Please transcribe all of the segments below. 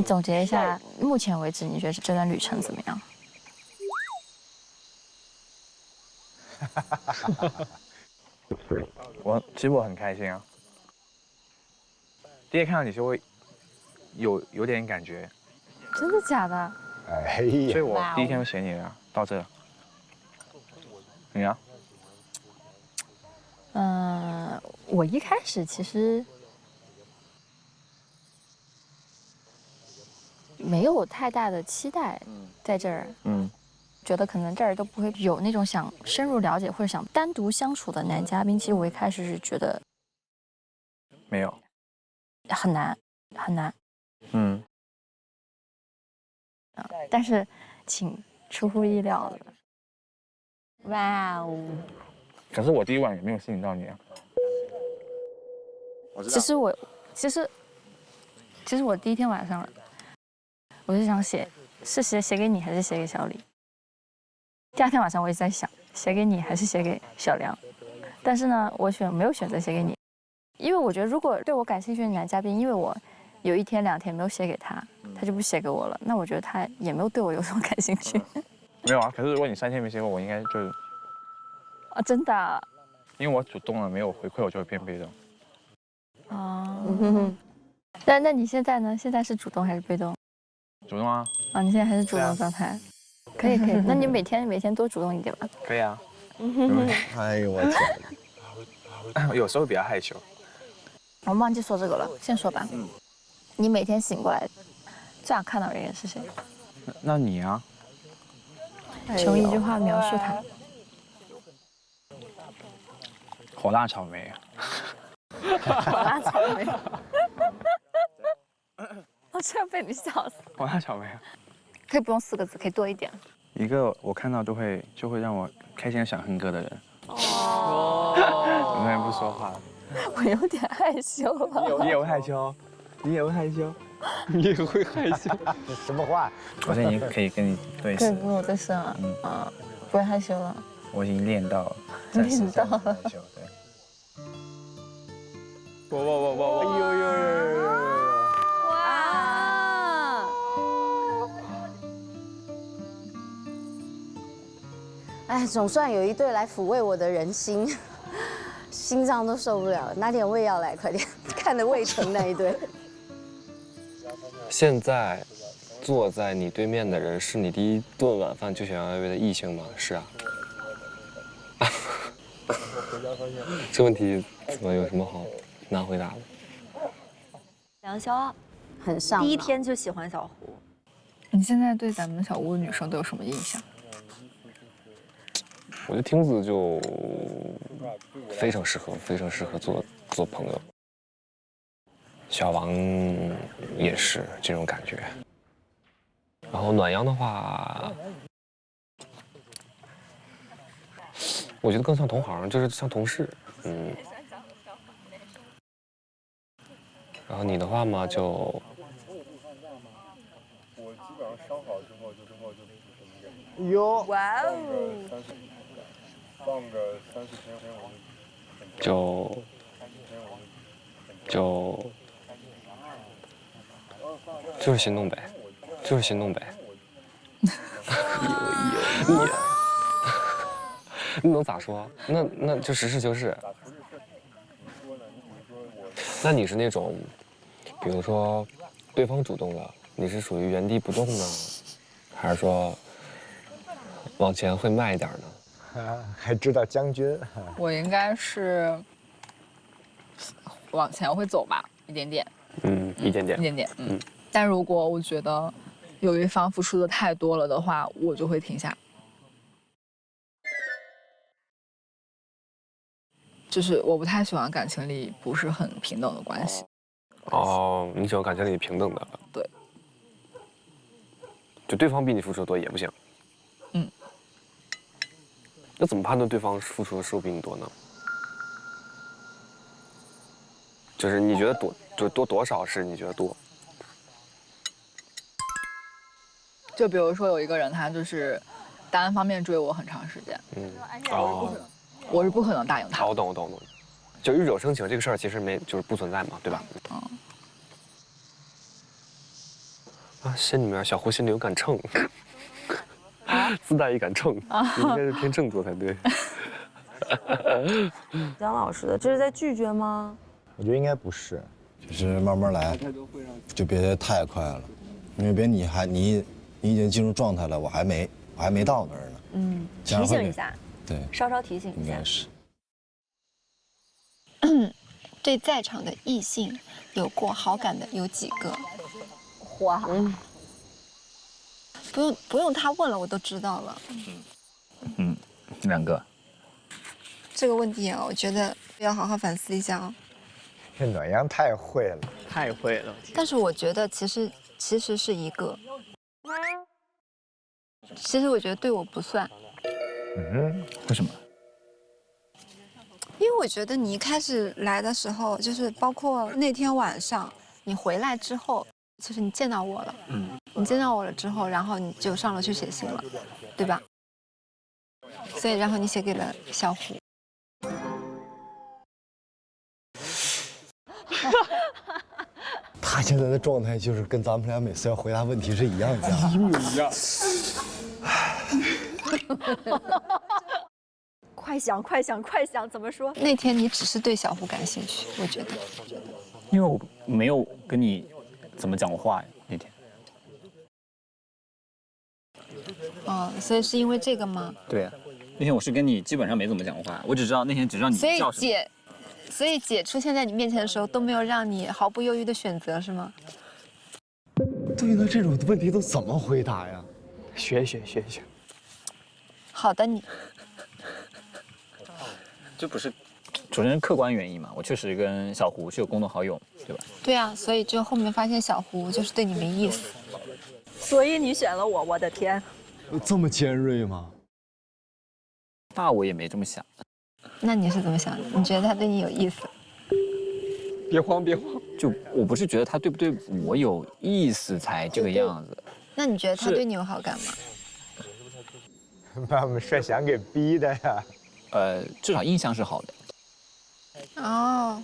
你总结一下，目前为止你觉得这段旅程怎么样？其实我很开心啊。第一看到你就会有点感觉，真的假的？哎所以呀，我第一天就写你了，到这。你啊？我一开始其实没有太大的期待，在这儿，觉得可能这儿都不会有那种想深入了解或者想单独相处的男嘉宾。其实我一开始是觉得没有。很难，很难。但是挺出乎意料的。哇哦！可是我第一晚也没有吸引到你啊。我知道。其实我第一天晚上，我就想写给你还是写给小李。第二天晚上我也在想，写给你还是写给小梁。但是呢，我没有选择写给你，因为我觉得如果对我感兴趣的男嘉宾，因为我有1天2天没有写给他，他就不写给我了，那我觉得他也没有对我有什么感兴趣。没有啊，可是如果你3天没写过，我应该就啊，真的啊？因为我主动了，没有回馈，我就会变被动。哦。那你现在呢？现在是主动还是被动？主动啊。啊，你现在还是主动状态。可以。那你每天多主动一点吧。可以啊。哎呦我天！有时候比较害羞。我忘记说这个了，先说吧。你每天醒过来最想看到的人是谁？那你啊？用一句话描述他。火辣草莓。火辣草莓。我真被你笑死。火辣草莓啊。可以不用4个字，可以多一点。一个我看到就会让我开心的想哼歌的人。哦。怎么也不说话？我有点害羞了。你也会害羞？你也会害羞？你也会害羞？这什么话？我现在已经可以跟你对视。可以跟我对视了。不会害羞了。我已经练到练到了。害羞，对。哇！哎呦！哇！哎，总算有一对来抚慰我的人心，心脏都受不了，拿点胃药来，快点，看得胃疼那一对。现在坐在你对面的人是你第一顿晚饭就想要约的异性吗？是啊。这问题怎么有什么好难回答的？梁潇很上脑。第一天就喜欢小胡。你现在对咱们小屋的女生都有什么印象？我觉得听子就非常适合做朋友。小王也是这种感觉。然后暖阳的话，我觉得更像同行，就是像同事，然后你的话嘛，就我基本上伤好之后就哟，哇哦！放个30天我就是心动呗，就是心动呗。你能咋说？那就实事求是。那你是那种，比如说，对方主动了，你是属于原地不动呢，还是说往前会迈一点呢？还知道将军。我应该是往前会走吧，一点点。一点点。但如果我觉得有一方付出的太多了的话，我就会停下。就是我不太喜欢感情里不是很平等的关系。哦，你喜欢感情里平等的。对。就对方比你付出的多也不行。那怎么判断对方付出的是否比你多呢？就是你觉得多少是你觉得多？就比如说有一个人，他就是单方面追我很长时间，我是不可能答应他。我懂。就日久生情这个事儿，其实就是不存在嘛，对吧？啊，仙女啊，小胡心里有杆秤，自带一杆秤，你应该是偏正座才对。姜老师的，这是在拒绝吗？我觉得应该不是。就是慢慢来，就别太快了，因为别你已经进入状态了，我还没到那儿呢。嗯，这样会提醒一下，对，稍稍提醒一下应该。是。对在场的异性有过好感的有几个？哇，不用他问了，我都知道了。2个。这个问题啊，我觉得要好好反思一下哦。这暖阳太会了，太会了。但是我觉得其实是一个，其实我觉得对我不算，为什么？因为我觉得你一开始来的时候，就是包括那天晚上你回来之后，其实你见到我了，你见到我了之后，然后你就上楼去写信了，对吧？所以然后你写给了小胡。他现在的状态就是跟咱们俩每次要回答问题是一样的，一模一样。快想快想快想，怎么说？那天你只是对小胡感兴趣，我觉得。因为我没有跟你怎么讲过话呀，那天。哦，所以是因为这个吗？对呀，那天我是跟你基本上没怎么讲过话，我只知道那天只知道你所以叫什么。所以姐出现在你面前的时候都没有让你毫不犹豫的选择，是吗？对，那这种问题都怎么回答呀？学一学。好的，你。这不是主持人客观原因嘛？我确实跟小胡是有共同好友，对吧？对啊，所以就后面发现小胡就是对你没意思。所以你选了我，我的天！这么尖锐吗？那我也没这么想。那你是怎么想的？你觉得他对你有意思？别慌。就我不是觉得他对不对我有意思才这个样子。那你觉得他对你有好感吗？把我们帅翔给逼的呀！至少印象是好的。哦，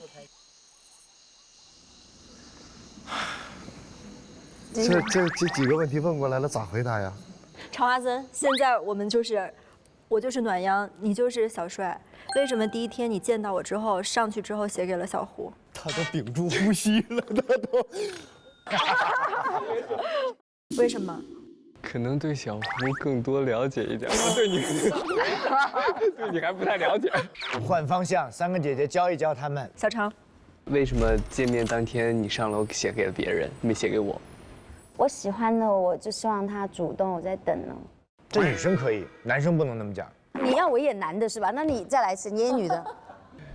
这几个问题问过来了，咋回答呀？常华森，现在我就是暖阳，你就是小帅。为什么第一天你见到我之后上去之后写给了小胡？他都屏住呼吸了，他都。为什么？可能对小胡更多了解一点，对你还不太了解。换方向，3个姐姐教一教他们。小常，为什么见面当天你上楼写给了别人，没写给我？我喜欢的我就希望他主动，我在等呢。这女生可以，男生不能那么讲。你要我演男的是吧？那你再来一次，你演女的。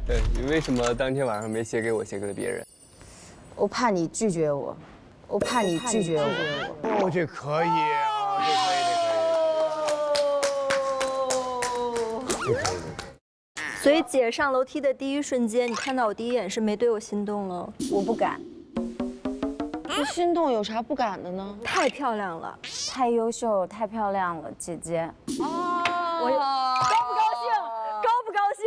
对，你为什么当天晚上没写给我，写给了别人？我怕你拒绝我，我怕你拒绝我。哦，这可以，这可以。所以姐上楼梯的第一瞬间，你看到我第一眼是没对我心动了？我不敢。这心动有啥不敢的呢？太漂亮了，太优秀，太漂亮了，姐姐。我高不高兴？高不高兴？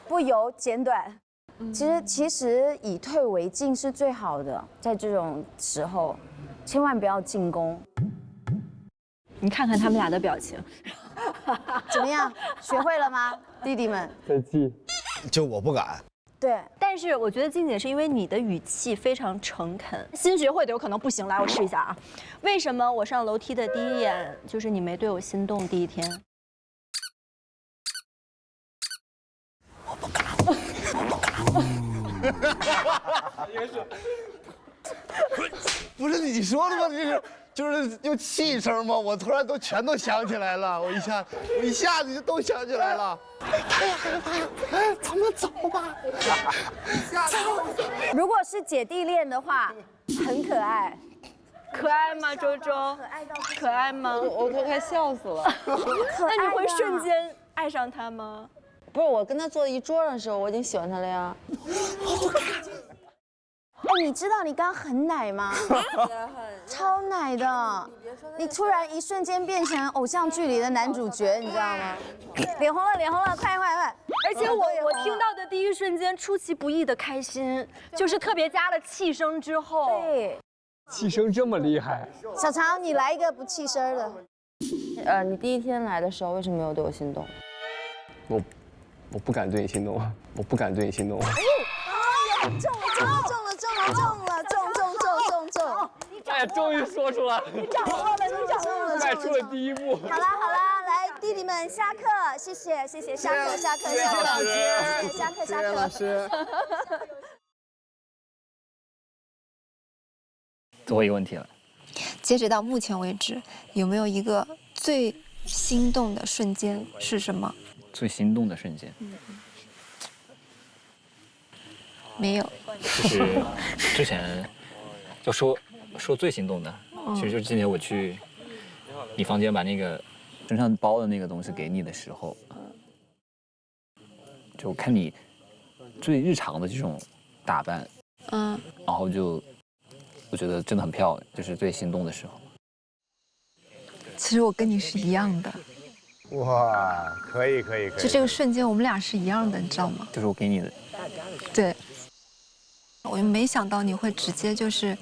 不由简短。其实以退为进是最好的，在这种时候，千万不要进攻。你看看他们俩的表情，怎么样？学会了吗，弟弟们？在记。就我不敢。对，但是我觉得静姐是因为你的语气非常诚恳，新学会的有可能不行。来，我试一下啊。为什么我上楼梯的第一眼就是你没对我心动？第一天，我不敢。不是你说的吗？就是用气声吗？我突然全都想起来了，我一下子就都想起来了。太害怕了，咱们走吧。如果是姐弟恋的话，很可爱。可爱吗？周周，可爱吗？我都快笑死了。那你会瞬间爱上他吗？不是，我跟他坐一桌的时候，我已经喜欢他了呀。哎，你知道你刚刚很奶吗？超奶的，你突然一瞬间变成偶像剧里的男主角，你知道吗？脸红了，脸红了，快！而且我听到的第一瞬间出其不意的开心，就是特别加了气声之后，对，气声这么厉害。小常，你来一个不气声的。你第一天来的时候为什么没有对我心动？我不敢对你心动，我不敢对你心动。中了！哎呀，终于说出来了！你掌握了，迈出了第一步。好啦，来，弟弟们下课，谢谢，下课。老师。我有一个问题了，截止到目前为止，有没有一个最心动的瞬间是什么？最心动的瞬间，没有。就是之前就说最心动的，其实就是今天我去你房间把那个身上包的那个东西给你的时候，就看你最日常的这种打扮，然后就我觉得真的很漂亮，就是最心动的时候。其实我跟你是一样的，哇，可以。就这个瞬间我们俩是一样的，你知道吗？就是我给你的。对。我没想到你会直接就是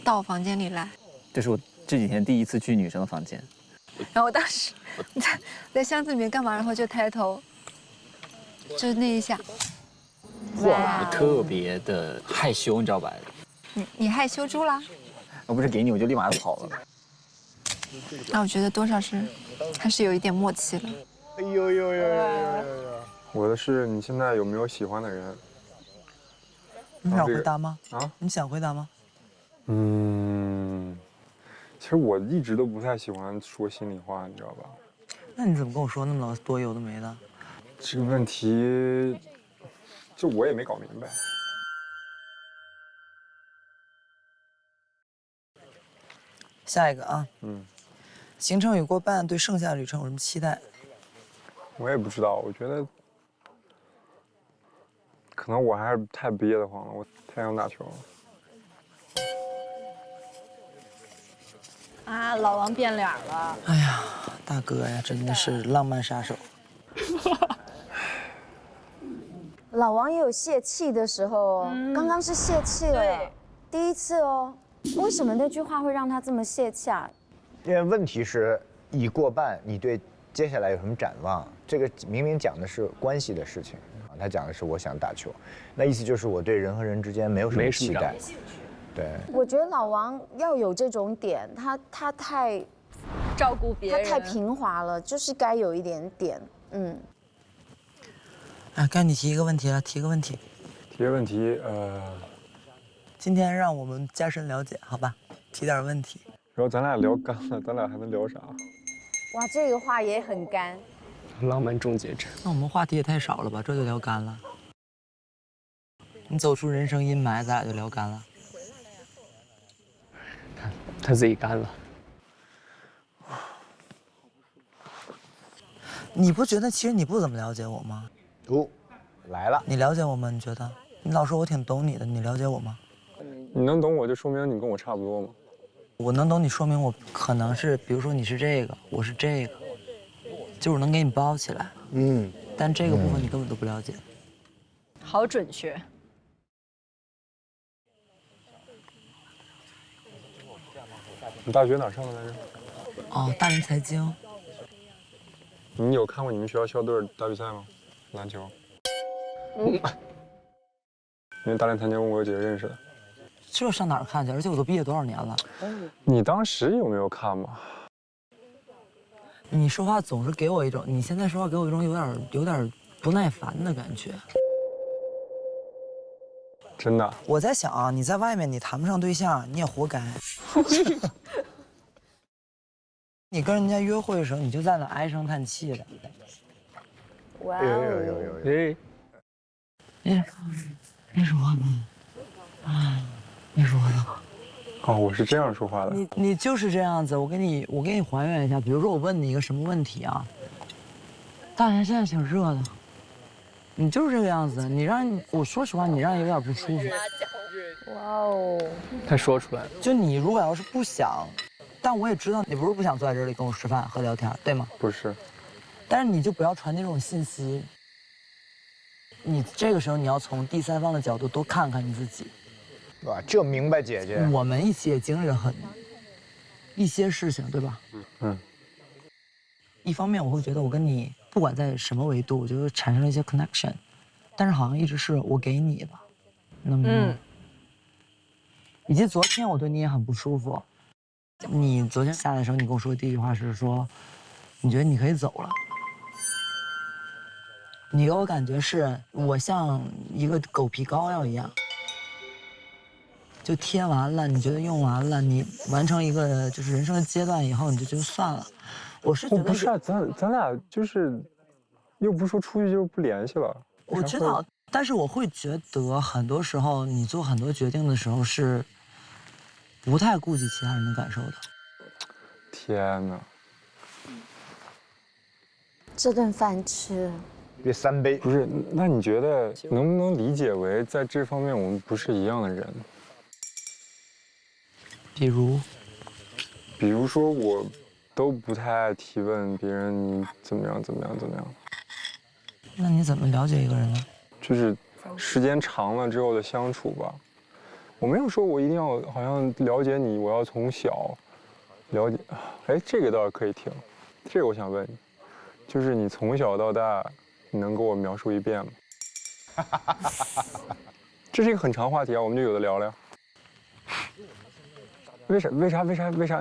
到我房间里来。这是我这几天第一次去女生的房间。然后我当时在箱子里面干嘛？然后就抬头，就那一下。哇，特别的害羞，你知道吧？你害羞住了？我不是给你，我就立马就跑了。那我觉得多少还是有一点默契了。哎呦！我的是你现在有没有喜欢的人？你想回答吗？啊？你想回答吗？其实我一直都不太喜欢说心里话，你知道吧？那你怎么跟我说那么多有的没的？这个问题，就我也没搞明白。下一个啊，行程已过半，对剩下的旅程有什么期待？我也不知道，我觉得可能我还是太憋得慌了，我太想打球了。啊，老王变脸了。哎呀，大哥呀，真的是浪漫杀手。老王也有泄气的时候，刚刚是泄气了，第一次哦。为什么那句话会让他这么泄气啊？因为问题是已过半，你对接下来有什么展望？这个明明讲的是关系的事情啊，他讲的是我想打球，那意思就是我对人和人之间没有什么期待。对，我觉得老王要有这种点，他太照顾别人，他太平滑了，就是该有一点点，哎，该你提一个问题了，提个问题。提个问题，今天让我们加深了解，好吧？提点问题。然后咱俩聊干了，咱俩还能聊啥？哇，这个话也很干。浪漫终结者。那我们话题也太少了吧？这就聊干了。你走出人生阴霾，咱俩就聊干了。他自己干了。你不觉得其实你不怎么了解我吗？来了。你了解我吗？你觉得？你老说我挺懂你的，你了解我吗？你能懂我，就说明你跟我差不多吗？我能懂你，说明我可能是，比如说你是这个，我是这个，就是能给你包起来。但这个部分你根本都不了解。好准确。你大学哪上的来着？哦，大连财经。你有看过你们学校校队打比赛吗？篮球。因为大连财经我有几个认识的。这上哪儿看去？而且我都毕业多少年了。你当时有没有看嘛？你说话总是给我一种，你现在说话给我一种有点不耐烦的感觉。真的？我在想啊，你在外面你谈不上对象，你也活该。你跟人家约会的时候，你就在那唉声叹气的。哇哦！你说呢？啊，你说呢？哦，我是这样说话的。你就是这样子，我给你还原一下。比如说我问你一个什么问题啊？大连现在挺热的，你就是这个样子。我说实话，你让人有点不舒服。哇哦！他说出来了。就你如果要是不想，但我也知道你不是不想坐在这里跟我吃饭和聊天，对吗？不是。但是你就不要传递这种信息。你这个时候你要从第三方的角度多看看你自己。哇，这明白姐姐。我们一起也经历了一些事情，对吧？嗯。一方面我会觉得我跟你不管在什么维度，我觉得产生了一些 connection， 但是好像一直是我给你的，那么，以及昨天我对你也很不舒服。你昨天下来的时候，你跟我说的第一句话是说，你觉得你可以走了。你给我感觉是我像一个狗皮膏药一样，就贴完了，你觉得用完了，你完成一个就是人生的阶段以后，你就觉得算了。我是觉得不是啊，咱俩就是又不是说出去就不联系了。我知道，但是我会觉得很多时候你做很多决定的时候是不太顾及其他人的感受的。天哪！这顿饭吃。这3杯不是？那你觉得能不能理解为在这方面我们不是一样的人？比如说我都不太爱提问别人你怎么样。那你怎么了解一个人呢？就是时间长了之后的相处吧。我没有说我一定要好像了解你，我要从小了解。哎，这个倒是可以听。这个我想问你，就是你从小到大。你能给我描述一遍吗？这是一个很长话题啊，我们就有的聊聊。为啥？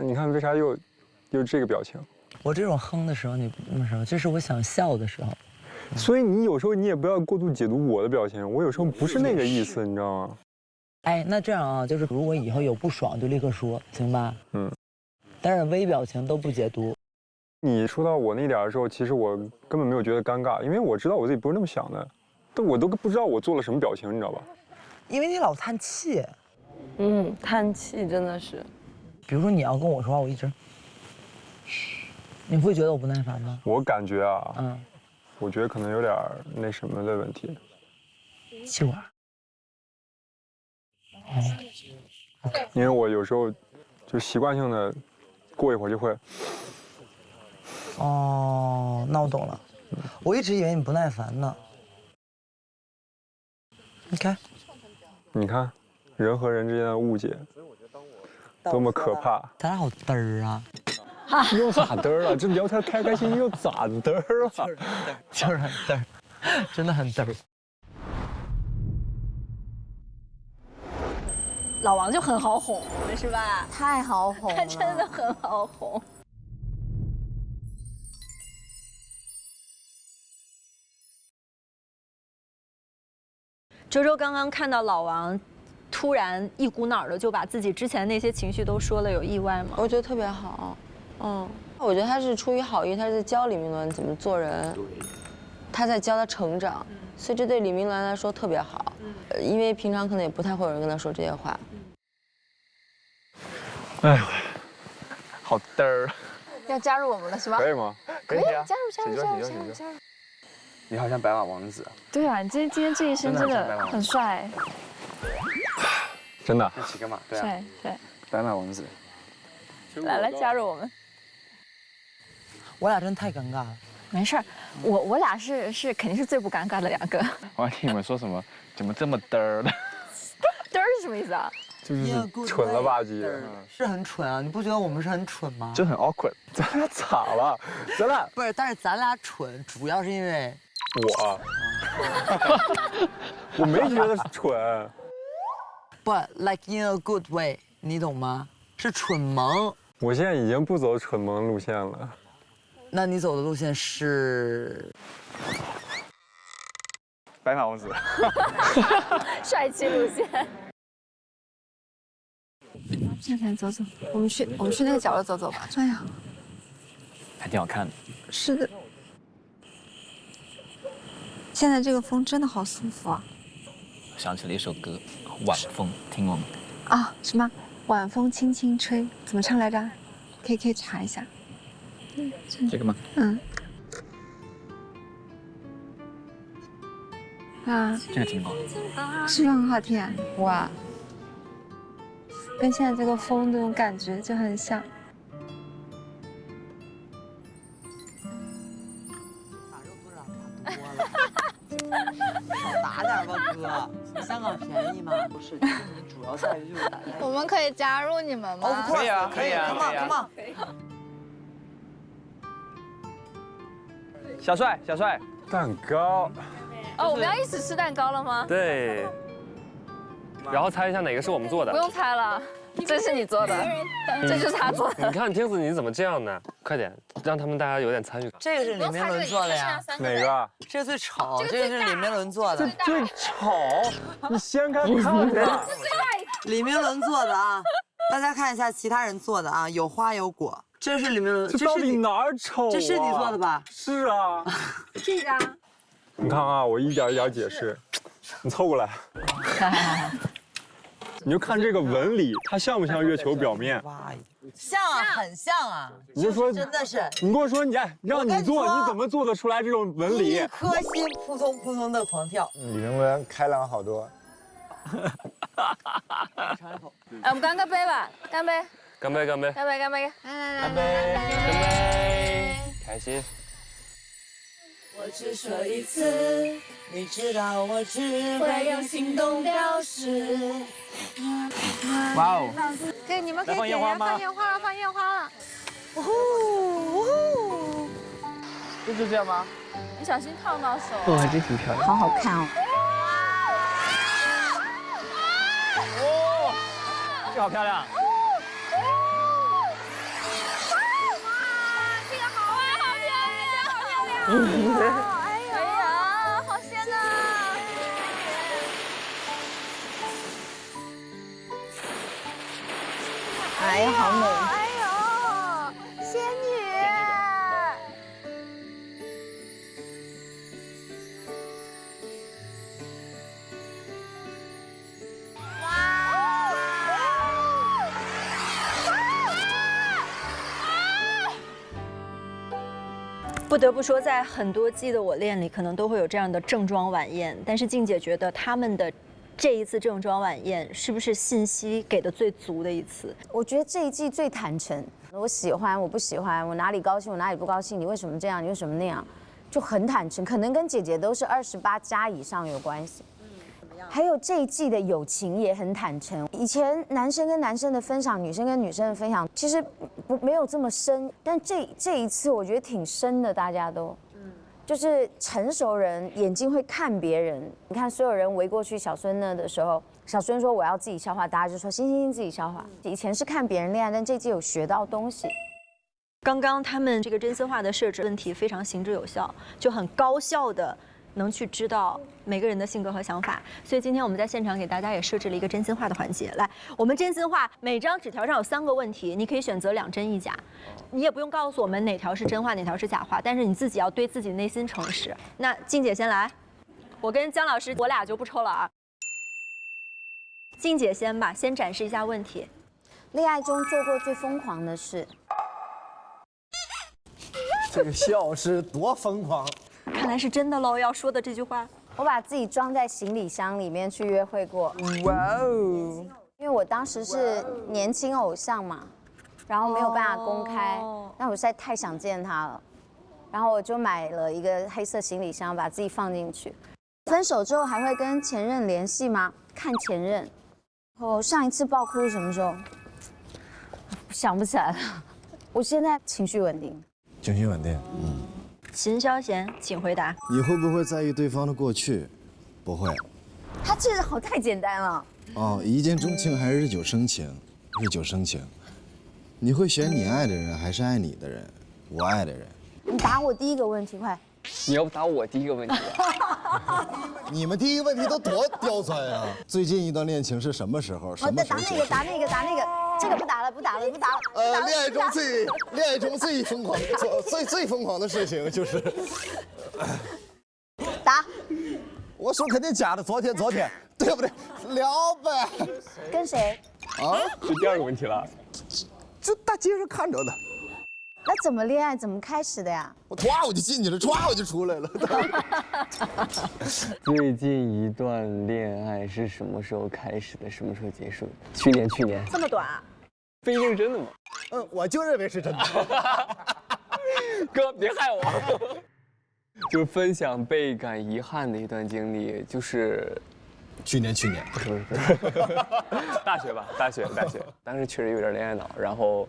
你看为啥又这个表情？我这种哼的时候你不那么说，这是我想笑的时候。所以你有时候你也不要过度解读我的表情，我有时候不是那个意思，你知道吗？哎，那这样啊，就是如果以后有不爽就立刻说，行吧？但是微表情都不解读。你说到我那点的时候，其实我根本没有觉得尴尬，因为我知道我自己不是那么想的，但我都不知道我做了什么表情，你知道吧？因为你老叹气。叹气真的是。比如说你要跟我说话，我一直，你会觉得我不耐烦吗？我感觉啊，我觉得可能有点那什么的问题。气管。因为我有时候就习惯性的，过一会儿就会。哦，那我懂了。我一直以为你不耐烦呢。你看，人和人之间的误解，多么可怕！咱俩好嘚儿啊！又咋嘚儿了？这聊天开开心心又咋嘚儿了？就是很嘚儿，真的很嘚儿。老王就很好哄，是吧？太好哄了，他真的很好哄。周周刚刚看到老王突然一股脑的就把自己之前那些情绪都说了，有意外吗？我觉得特别好，我觉得他是出于好意，他是教李明伦怎么做人，他在教他成长，所以这对李明伦来说特别好，因为平常可能也不太会有人跟他说这些话。哎呦，好嘚儿！要加入我们了是吧？可以吗？可以，加入。你好像白马王子。对啊，你今天这一身真的很帅。真的？骑个马，对啊。帅。白马王子。来加入我们。我俩真太尴尬了。没事儿，我俩是肯定是最不尴尬的2个。我还听你们说什么，怎么这么嘚儿的？嘚儿是什么意思啊？就是蠢了吧唧，是很蠢啊！你不觉得我们是很蠢吗？就很 awkward。咱俩咋了？咱俩不是，但是咱俩蠢，主要是因为我没觉得蠢。But like in a good way， 你懂吗？是蠢萌。我现在已经不走蠢萌路线了。那你走的路线是白马王子。帅气路线。向前走走，我们去那个角落走走吧。哎呀，还挺好看的。是的。现在这个风真的好舒服啊！我想起了一首歌《晚风》，听过吗？啊，什么？晚风轻轻吹，怎么唱来着？可以查一下。这个吗？啊，这个挺好的，是不是很好听啊？哇，跟现在这个风这种感觉就很像。少打点吧，哥。香港便宜吗？不是，今年主要在于就是打压。我们可以加入你们吗？可以啊，可以啊，可以啊。小帅，小帅，蛋糕。哦，我们要一起吃蛋糕了吗？对。然后猜一下哪个是我们做的？不用猜了，这是你做的，这就是他做的。你看天子，你怎么这样呢？快点，让他们大家有点参与感。这个是李明伦做的呀。哪个？这个最丑，这个是李明伦做的。这最丑，你掀开看看。李明伦做的啊，大家看一下其他人做的啊，有花有果。这是李明伦，这到底哪儿丑？这是你做的吧？是啊。这个。你看啊，我一点一点解释，你凑过来。你就看这个纹理，它像不像月球表面？像啊，很像啊。你就说真的是，你跟我说，让你做，你怎么做得出来这种纹理？一颗心扑通扑通的狂跳。李明伦开朗好多。我们干个杯吧，干杯！干杯！干杯！干杯！干杯！干杯！开心。我只说一次，你知道我只会用行动表示。哇哦！对，你们可以放烟花吗？放烟花了，放烟花了。呜呼！就是这样吗？你小心烫到手。哇，这挺漂亮。好好看哦。哦，这好漂亮。这个好啊，好漂亮，好漂亮！哎呀，好鲜呐！哎呀，好美！哎呦，仙女！不得不说，在很多季的我恋里，可能都会有这样的正装晚宴，但是静姐觉得他们的这一次正装晚宴是不是信息给的最足的一次？我觉得这一季最坦诚，我喜欢，我不喜欢，我哪里高兴，我哪里不高兴，你为什么这样，你为什么那样，就很坦诚。可能跟姐姐都是28+以上有关系。还有这一季的友情也很坦诚。以前男生跟男生的分享，女生跟女生的分享，其实没有这么深。但这一次我觉得挺深的，大家都，就是成熟人眼睛会看别人。你看所有人围过去小孙那的时候，小孙说我要自己消化，大家就说行行行自己消化。以前是看别人恋爱，但这季有学到东西。刚刚他们这个真心话的设置问题非常行之有效，就很高效的能去知道每个人的性格和想法，所以今天我们在现场给大家也设置了一个真心话的环节。来，我们真心话每张纸条上有3个问题，你可以选择2真1假，你也不用告诉我们哪条是真话，哪条是假话，但是你自己要对自己内心诚实。那静姐先来，我跟姜老师我俩就不抽了啊。静姐先吧，先展示一下问题。恋爱中做过最疯狂的事？这个笑是多疯狂！看来是真的喽，要说的这句话。我把自己装在行李箱里面去约会过。哇哦！因为我当时是年轻偶像嘛，然后没有办法公开，那我实在太想见他了，然后我就买了一个黑色行李箱，把自己放进去。分手之后还会跟前任联系吗？看前任。我上一次爆哭是什么时候？想不起来了。我现在情绪稳定。情绪稳定，秦霄贤，请回答。你会不会在意对方的过去？不会。他这个好太简单了。哦，一见钟情还是日久生情？日久生情。你会选你爱的人，还是爱你的人？我爱的人。你答我第一个问题，快。你要答我第一个问题啊？你们第一个问题都多刁钻啊！最近一段恋情是什么时候？什么时候？答那个，这个不答了。恋爱中最疯狂、最疯狂的事情就是，答。我说肯定假的，昨天，对不对？聊呗。跟谁？啊？是第2个问题了。就大街上看着的。那怎么恋爱？怎么开始的呀？我唰我就进去了，唰我就出来了。最近一段恋爱是什么时候开始的？什么时候结束的？去年。这么短啊？非认真的吗？我就认为是真的。哥，别害我。就是分享倍感遗憾的一段经历，就是去年不是，大学吧，大学，当时确实有点恋爱脑，然后，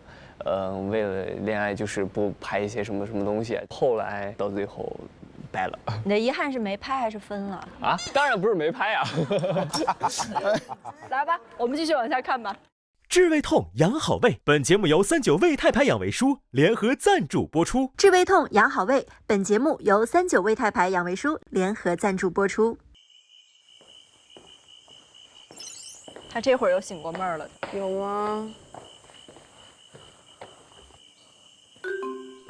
为了恋爱就是不拍一些什么东西，后来到最后掰了。你的遗憾是没拍还是分了？啊，当然不是没拍啊。来吧，我们继续往下看吧。治胃痛养好胃，本节目由39胃泰牌养胃舒联合赞助播出。治胃痛养好胃，本节目由39胃泰牌养胃舒联合赞助播出。他这会儿又醒过闷儿了，有吗？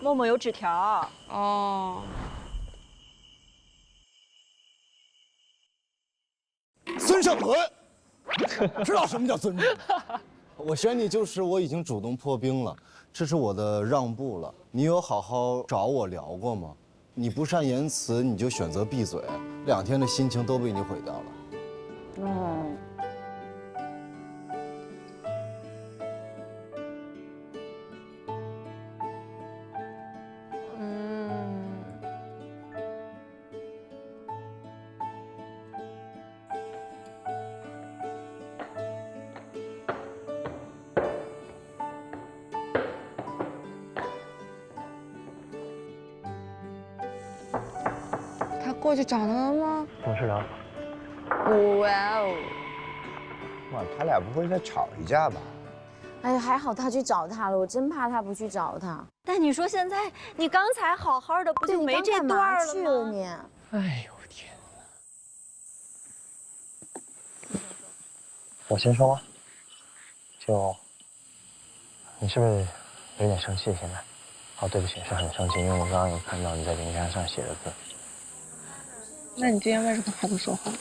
默默有纸条哦。孙胜伦，知道什么叫尊重吗？我选你就是我已经主动破冰了，这是我的让步了。你有好好找我聊过吗？你不善言辞，你就选择闭嘴，2天的心情都被你毁掉了。嗯。过去找他了吗？我去聊。哇哦！哇，他俩不会再吵一架吧？哎呀，还好他去找他了，我真怕他不去找他。但你说现在，你刚才好好的，不就没这段了吗？你，哎呦天哪！我先说吧，就你是不是有点生气现在？哦，对不起，是很生气，因为我刚刚有看到你在灵杆上写的字。那你今天为什么还不说话？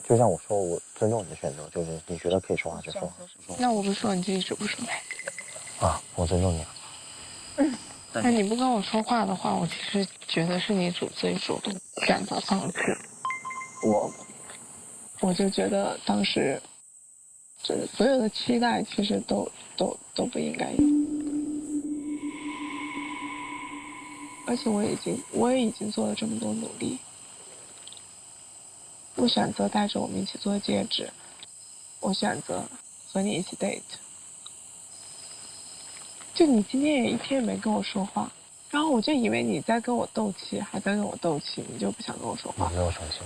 就像我说，我尊重你的选择，就是你觉得可以说话就说话。那我不说，你就一直不说。啊，我尊重你。那你不跟我说话的话，我其实觉得是你自己主动选择放弃。我就觉得当时，就是所有的期待其实都不应该有。而且我也已经做了这么多努力，我选择带着我们一起做戒指，我选择和你一起 date。就你今天也一天也没跟我说话，然后我就以为你在跟我斗气，还在跟我斗气，你就不想跟我说话。我没有生气。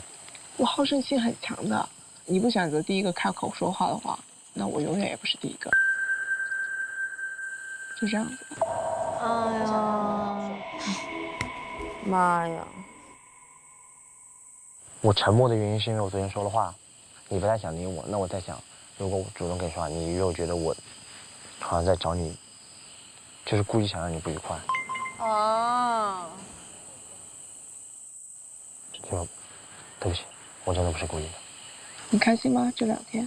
我好胜心很强的，你不选择第一个开口说话的话，那我永远也不是第一个。就这样子。哎呀，妈呀！我沉默的原因是因为我昨天说了话，你不太想理我。那我在想，如果我主动跟你说话，你又觉得我好像在找你，就是故意想让你不愉快。哦。就对不起，我真的不是故意的。你开心吗？这2天？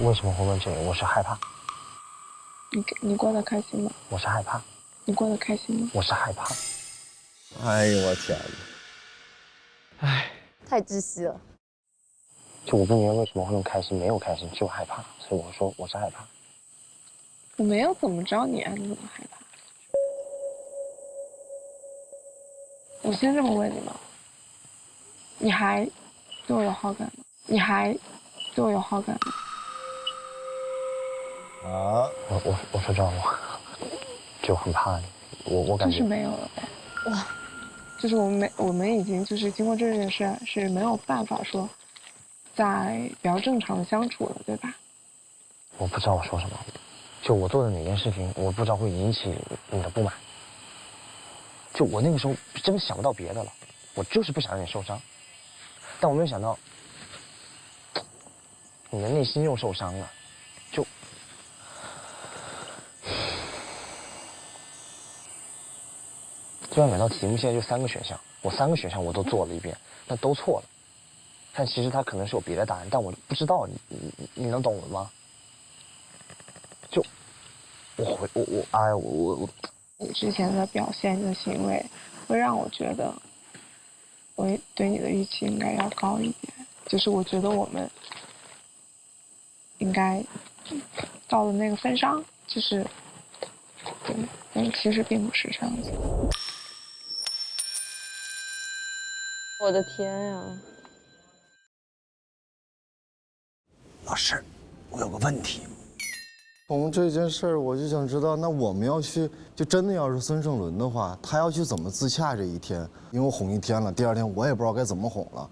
为什么会问这个？我是害怕。你过得开心吗？我是害怕。你过得开心吗？我是害怕。哎呦我天哪！哎，太窒息了。就我不明白为什么会用开心，没有开心，就害怕，所以我说我是害怕。我没有怎么着你啊，你怎么害怕？我先这么问你吗？你还对我有好感吗？你还对我有好感吗？啊！我说真话，就很怕你，我感觉就是没有了呗。哇，就是我们已经就是经过这件事是没有办法说再比较正常的相处了，对吧？我不知道我说什么，就我做的哪件事情，我不知道会引起你的不满。就我那个时候真的想不到别的了，我就是不想让你受伤，但我没有想到你的内心又受伤了，就像每道题目现在就3个选项，我3个选项我都做了一遍，那都错了，但其实它可能是有别的答案，但我不知道，你能懂我吗？就你之前的表现、你的行为，会让我觉得，我对你的预期应该要高一点。就是我觉得我们应该到了那个份上，就是对，但是其实并不是这样子。我的天呀！老师，我有个问题。从这件事儿，我就想知道，那我们要去，就真的要是孙胜伦的话，他要去怎么自洽这一天？因为我哄一天了，第二天我也不知道该怎么哄了。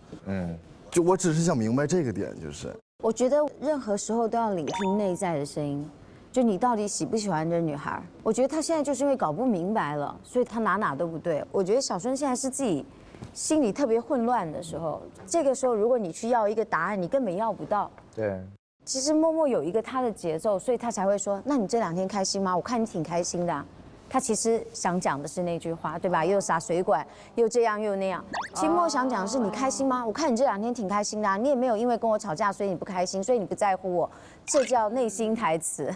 就我只是想明白这个点，就是。我觉得任何时候都要聆听内在的声音，就你到底喜不喜欢这女孩？我觉得他现在就是因为搞不明白了，所以他哪都不对。我觉得小孙现在是自己心里特别混乱的时候，这个时候如果你去要一个答案，你根本要不到。对。其实默默有一个他的节奏，所以他才会说：“那你这2天开心吗？我看你挺开心的啊。”他其实想讲的是那句话，对吧？又撒水管，又这样又那样。其实默想讲的是：你开心吗？我看你这2天挺开心的啊，你也没有因为跟我吵架，所以你不开心，所以你不在乎我，这叫内心台词。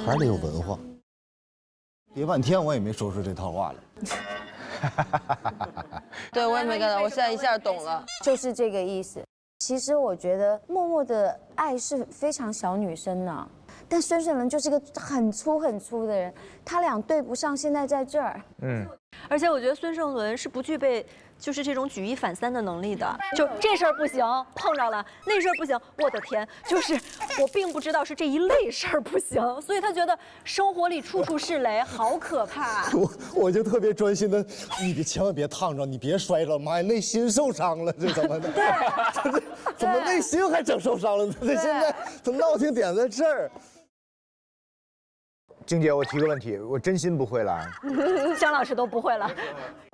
还得有文化。憋半天我也没说出这套话来。对，我也没看到，我现在一下懂了，就是这个意思。其实我觉得默默的爱是非常小女生呢，但孙胜伦就是个很粗的人，他俩对不上，现在在这儿。而且我觉得孙胜伦是不具备就是这种举一反三的能力的，就这事儿不行，碰着了，那事儿不行，我的天，就是我并不知道是这一类事儿不行，所以他觉得生活里处处是雷，好可怕。我就特别专心的，你千万别烫着，你别摔着，妈呀，内心受伤了，这怎么的？对，怎么内心还整受伤了呢？这现在怎么闹挺点在这儿？静姐，我提个问题，我真心不会了。姜老师都不会了。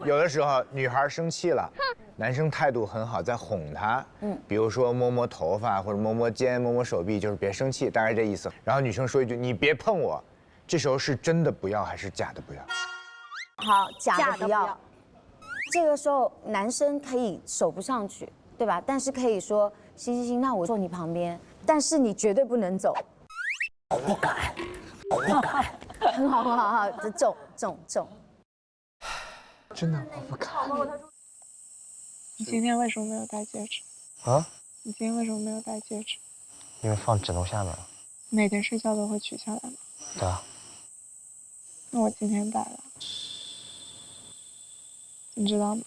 有的时候女孩生气了，男生态度很好，在哄她，比如说摸摸头发或者摸摸肩、摸摸手臂，就是别生气，大概这意思。然后女生说一句：“你别碰我。”这时候是真的不要还是假的不要？好，假的不要。这个时候男生可以手不上去，对吧？但是可以说：“行，那我坐你旁边，但是你绝对不能走。”我不敢。很好，中。真的，我不敢。你今天为什么没有戴戒指？啊？你今天为什么没有戴戒指？因为放枕头下面了。每天睡觉都会取下来吗？对啊。那我今天戴了，你知道吗？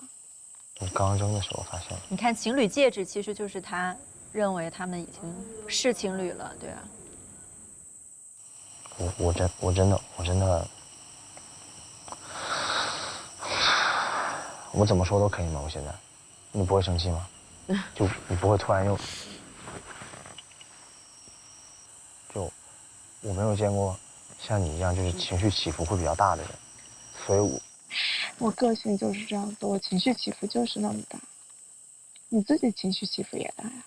你刚扔的时候发现了。你看情侣戒指其实就是他认为他们已经是情侣了，对啊。我真的，我怎么说都可以吗？我现在，你不会生气吗？就你不会突然又，就我没有见过像你一样就是情绪起伏会比较大的人，所以我个性就是这样子，我情绪起伏就是那么大，你自己情绪起伏也大呀。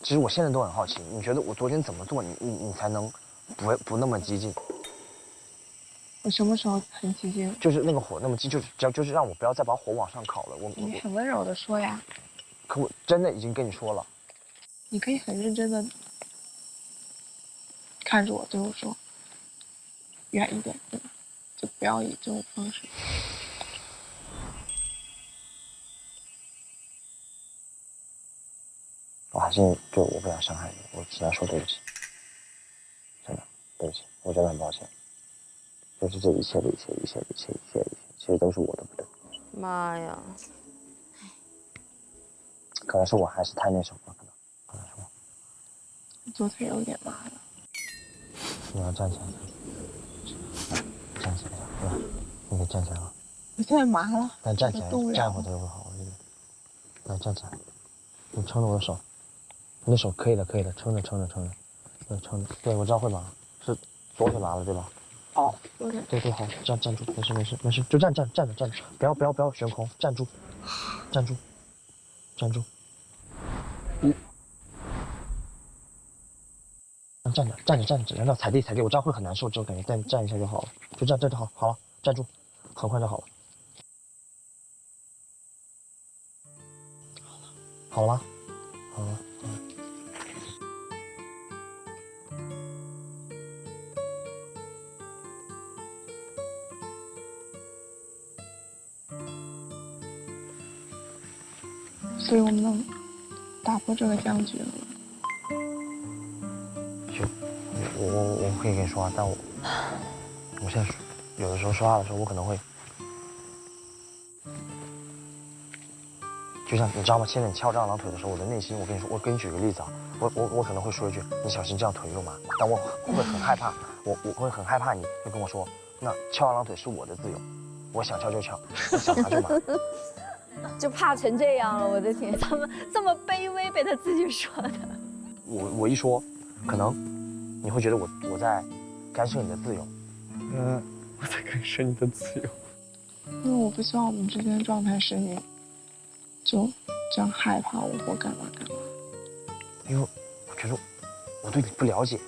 其实我现在都很好奇，你觉得我昨天怎么做，你才能不那么激进？我什么时候很激进？就是那个火那么激，就是让我不要再把火往上烤了。你很温柔的说呀。可我真的已经跟你说了。你可以很认真的看着我，对我说远一点，对吧？就不要以这种方式。我还是就我不想伤害你，我只能说对不起，真的对不起，我真的很抱歉，就是这一切，其实都是我的不对。妈呀！可能是我还是太那什么了，可能是我。你左腿有点麻了。你要站起来，站起来，对吧？你得站起来了。我现在麻了。但站起来，站会儿就会好，我觉得。来站起来，你撑着我的手。你的手可以的，撑着，对，撑着。对，我知道会麻，是左腿麻了，对吧？哦，左腿。对，好，站住，没事，就站着，不要悬空，站住。站着，然后踩地，我知道会很难受这种感觉，但站一下就好了，就站就好了，站住，很快就好了。好了吗？好了。所以我们能打破这个僵局了。我可以跟你说话，但我现在有的时候说话的时候，我可能会，就像你知道吗？现在你翘这样两腿的时候，我的内心，我跟你说，我给你举个例子啊，我可能会说一句，你小心这样腿肉麻，但我会很害怕，我会很害怕你会跟我说，那翘二郎腿是我的自由，我想翘就翘，我想麻就麻。就怕成这样了，我的天！怎么这么卑微，被他自己说的？我一说，可能你会觉得我在干涉你的自由。我在干涉你的自由。因为我不希望我们之间的状态是你就这样害怕我或干嘛干嘛。因为我觉得我对你不了解。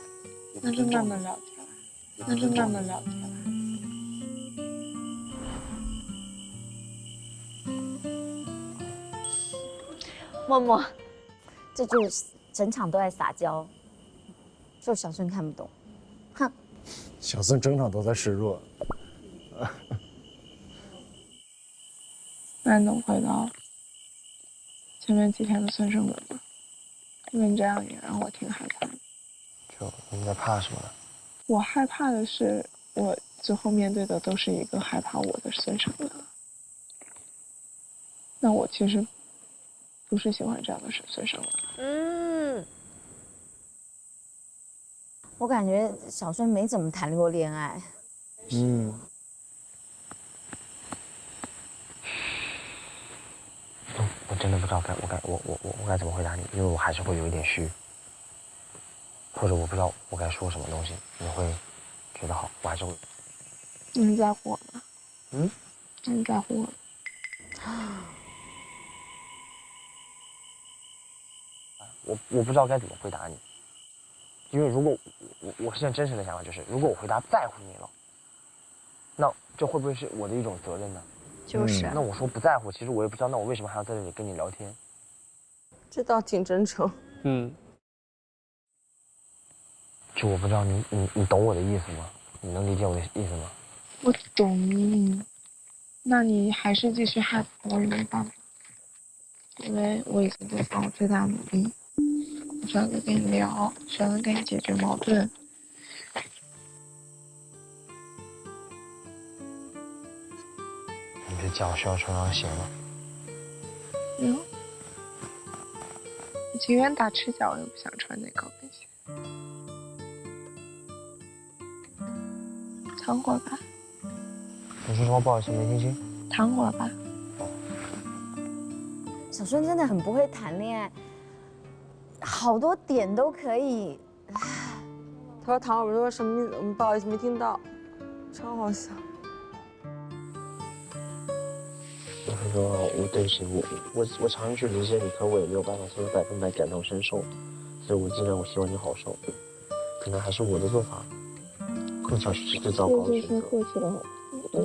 那就慢慢了解了，那就慢慢了解了。默默，这就是整场都在撒娇，就小孙看不懂，哼。小孙整场都在示弱。那你能回到前面几天的孙胜文吗？因为你这样也让我挺害怕的。就你在怕什么呢？我害怕的是，我最后面对的都是一个害怕我的孙胜文。那我其实不是喜欢这样的孙胜文。我感觉小孙没怎么谈过恋爱。我真的不知道我该怎么回答你，因为我还是会有一点虚，或者我不知道我该说什么东西，你会觉得好，我还是会。你在乎我吗？你在乎我吗？我不知道该怎么回答你，因为如果我现在真实的想法就是，如果我回答在乎你了，那这会不会是我的一种责任呢？就是那我说不在乎，其实我也不知道，那我为什么还要在这里跟你聊天？这倒挺真诚。就我不知道你懂我的意思吗？你能理解我的意思吗？我懂。那你还是继续害怕我也没办法，因为我已经在尽我最大努力，我选择跟你聊，选择跟你解决矛盾。你的脚需要穿上鞋吗？没有，我情愿打赤脚，我也不想穿那高跟鞋。躺会儿吧。你说什么？不好意思，没听清。躺会儿吧。小孙真的很不会谈恋爱，好多点都可以。他说躺会儿，我说什么意思？不好意思，没听到，超好笑。我是说，我对不起，我尝试去理解你，可我也没有办法说100%感同身受，所以我尽量我希望你好受，可能还是我的做法更像是最糟糕的选择。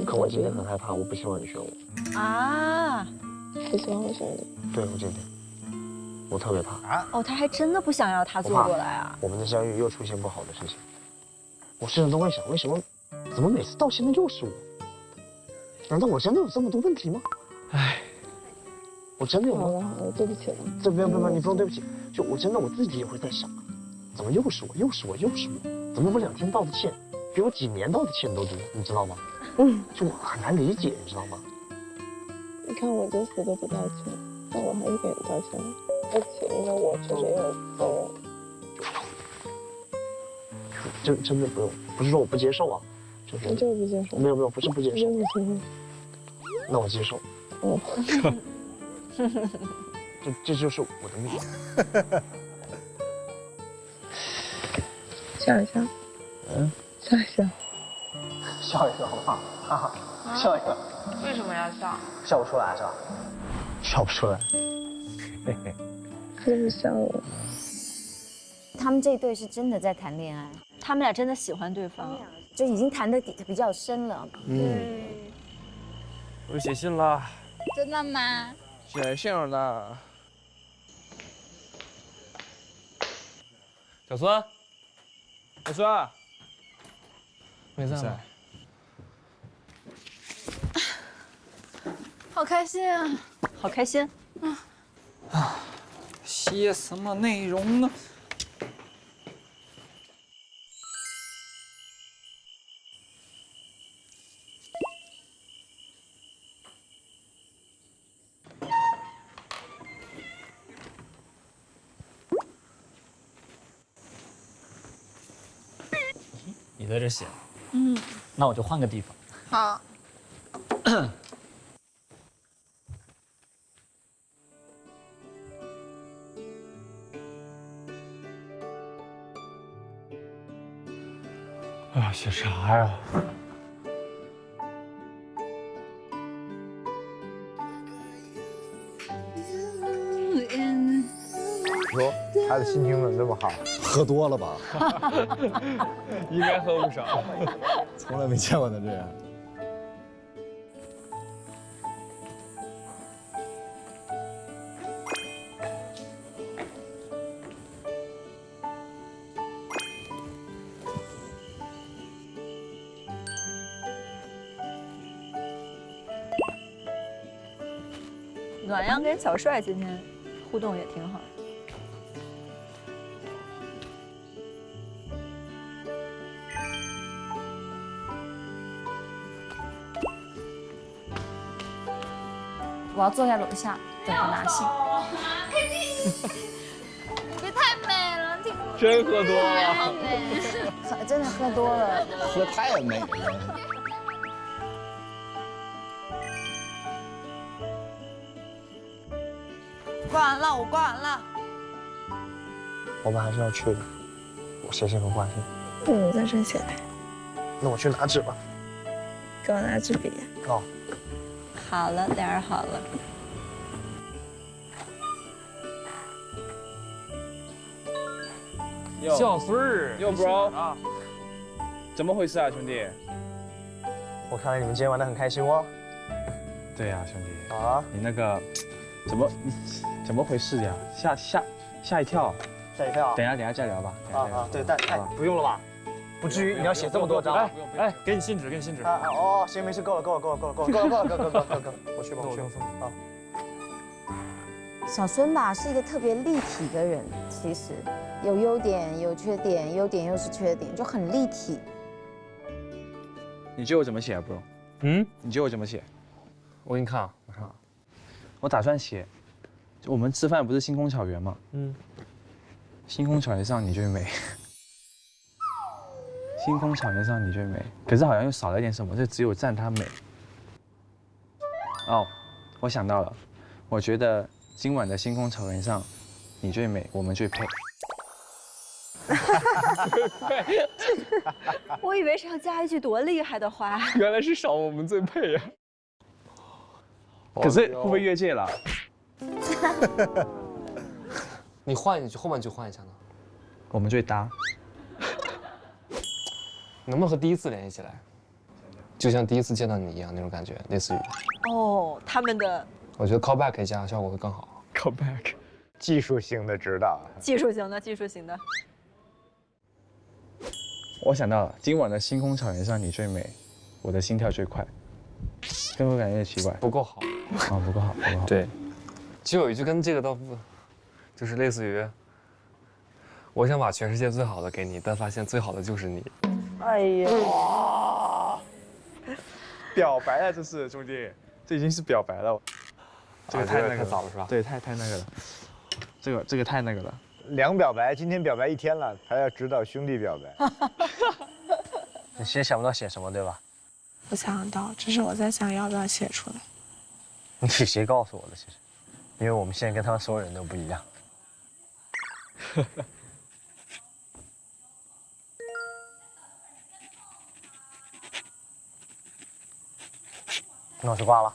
可我今天很害怕，我不希望你选我。啊！不希望我选你？对，我今天我特别怕。哦，他还真的不想要他坐过来啊！我们的相遇又出现不好的事情，我甚至都会想，为什么，怎么每次到现在又是我？难道我真的有这么多问题吗？唉，我真的有吗？好了，对不起了。这不用，你不用对不起。就我真的我自己也会在想，怎么又是我，怎么我2天道的歉，比我几年道的歉都多，你知道吗？就很难理解，你知道吗？你看，我就死都不道歉，但我还是给你道歉了。对不起，因为我确实也有责任。真的不用，不是说我不接受啊，我就是不接受。没有，不是不接受。不接受。那我接受。这就是我的命。笑一笑。笑一笑。笑一笑好不好？笑一笑。为什么要笑？笑不出来是吧？笑不出来。这么笑我。他们这一对是真的在谈恋爱，他们俩真的喜欢对方，就已经谈得比较深了。我写信了。真的吗？写信了。小孙，小孙，没在吗？好开心啊！好开心。写什么内容呢？你在这写，嗯，那我就换个地方。好。哎呀，写啥呀？说他的心情怎么这么好？喝多了吧？应该喝不少，从来没见过他这样。暖阳跟小帅今天互动也挺好。我要坐在楼下等他拿信。你这太美了，挺真喝多了，好美。真的喝多了，喝太美了。挂完了，我挂完了。我们还是要去的，我写信和挂信。我在这写。那我去拿纸吧。给我拿支笔。哦。好了，俩人好了。小孙儿，又 bro 啊，怎么回事啊，兄弟？我看来你们今天玩得很开心哦。对呀，兄弟。啊？你那个怎么回事呀？吓一跳。吓一跳。等一下再聊吧。啊，对，但不用了吧？不至于你要写这么多张。哎，给你信纸，给你信纸。哦，行，没事，够了，我去吧。啊。小孙吧是一个特别立体的人，其实有优点有缺点，优点又是缺点，就很立体。你觉得我怎么写啊 ，bro？你觉得我怎么写？我给你看啊，我看啊。我打算写，我们吃饭不是星空草原吗？星空草原上你最美。星空草原上你最美，可是好像又少了一点什么，就只有赞她美。哦，我想到了，我觉得今晚的星空草原上，你最美，我们最配。我以为是要加一句多厉害的话，原来是少我们最配呀。可是会不会越界了？你换一句，后半句换一下呢？我们最搭。能不能和第一次联系起来？就像第一次见到你一样那种感觉，类似于。哦，他们的。我觉得 callback 可以加，效果会更好。callback， 技术性的指导。技术型的，技术型的。我想到了，今晚的星空草原上你最美，我的心跳最快。会不会感觉奇怪？不够好。啊，不够好，不够好。对，就有一句跟这个倒不，就是类似于，我想把全世界最好的给你，但发现最好的就是你。哎呀，表白了，这是兄弟，这已经是表白了。这个太那个太早了是吧？对，太那个了。这个太那个了。两表白，今天表白1天了，还要指导兄弟表白。你先想不到写什么对吧？我想到，只是我在想要不要写出来。你谁告诉我的？其实，因为我们现在跟他们所有人都不一样。那我就挂了。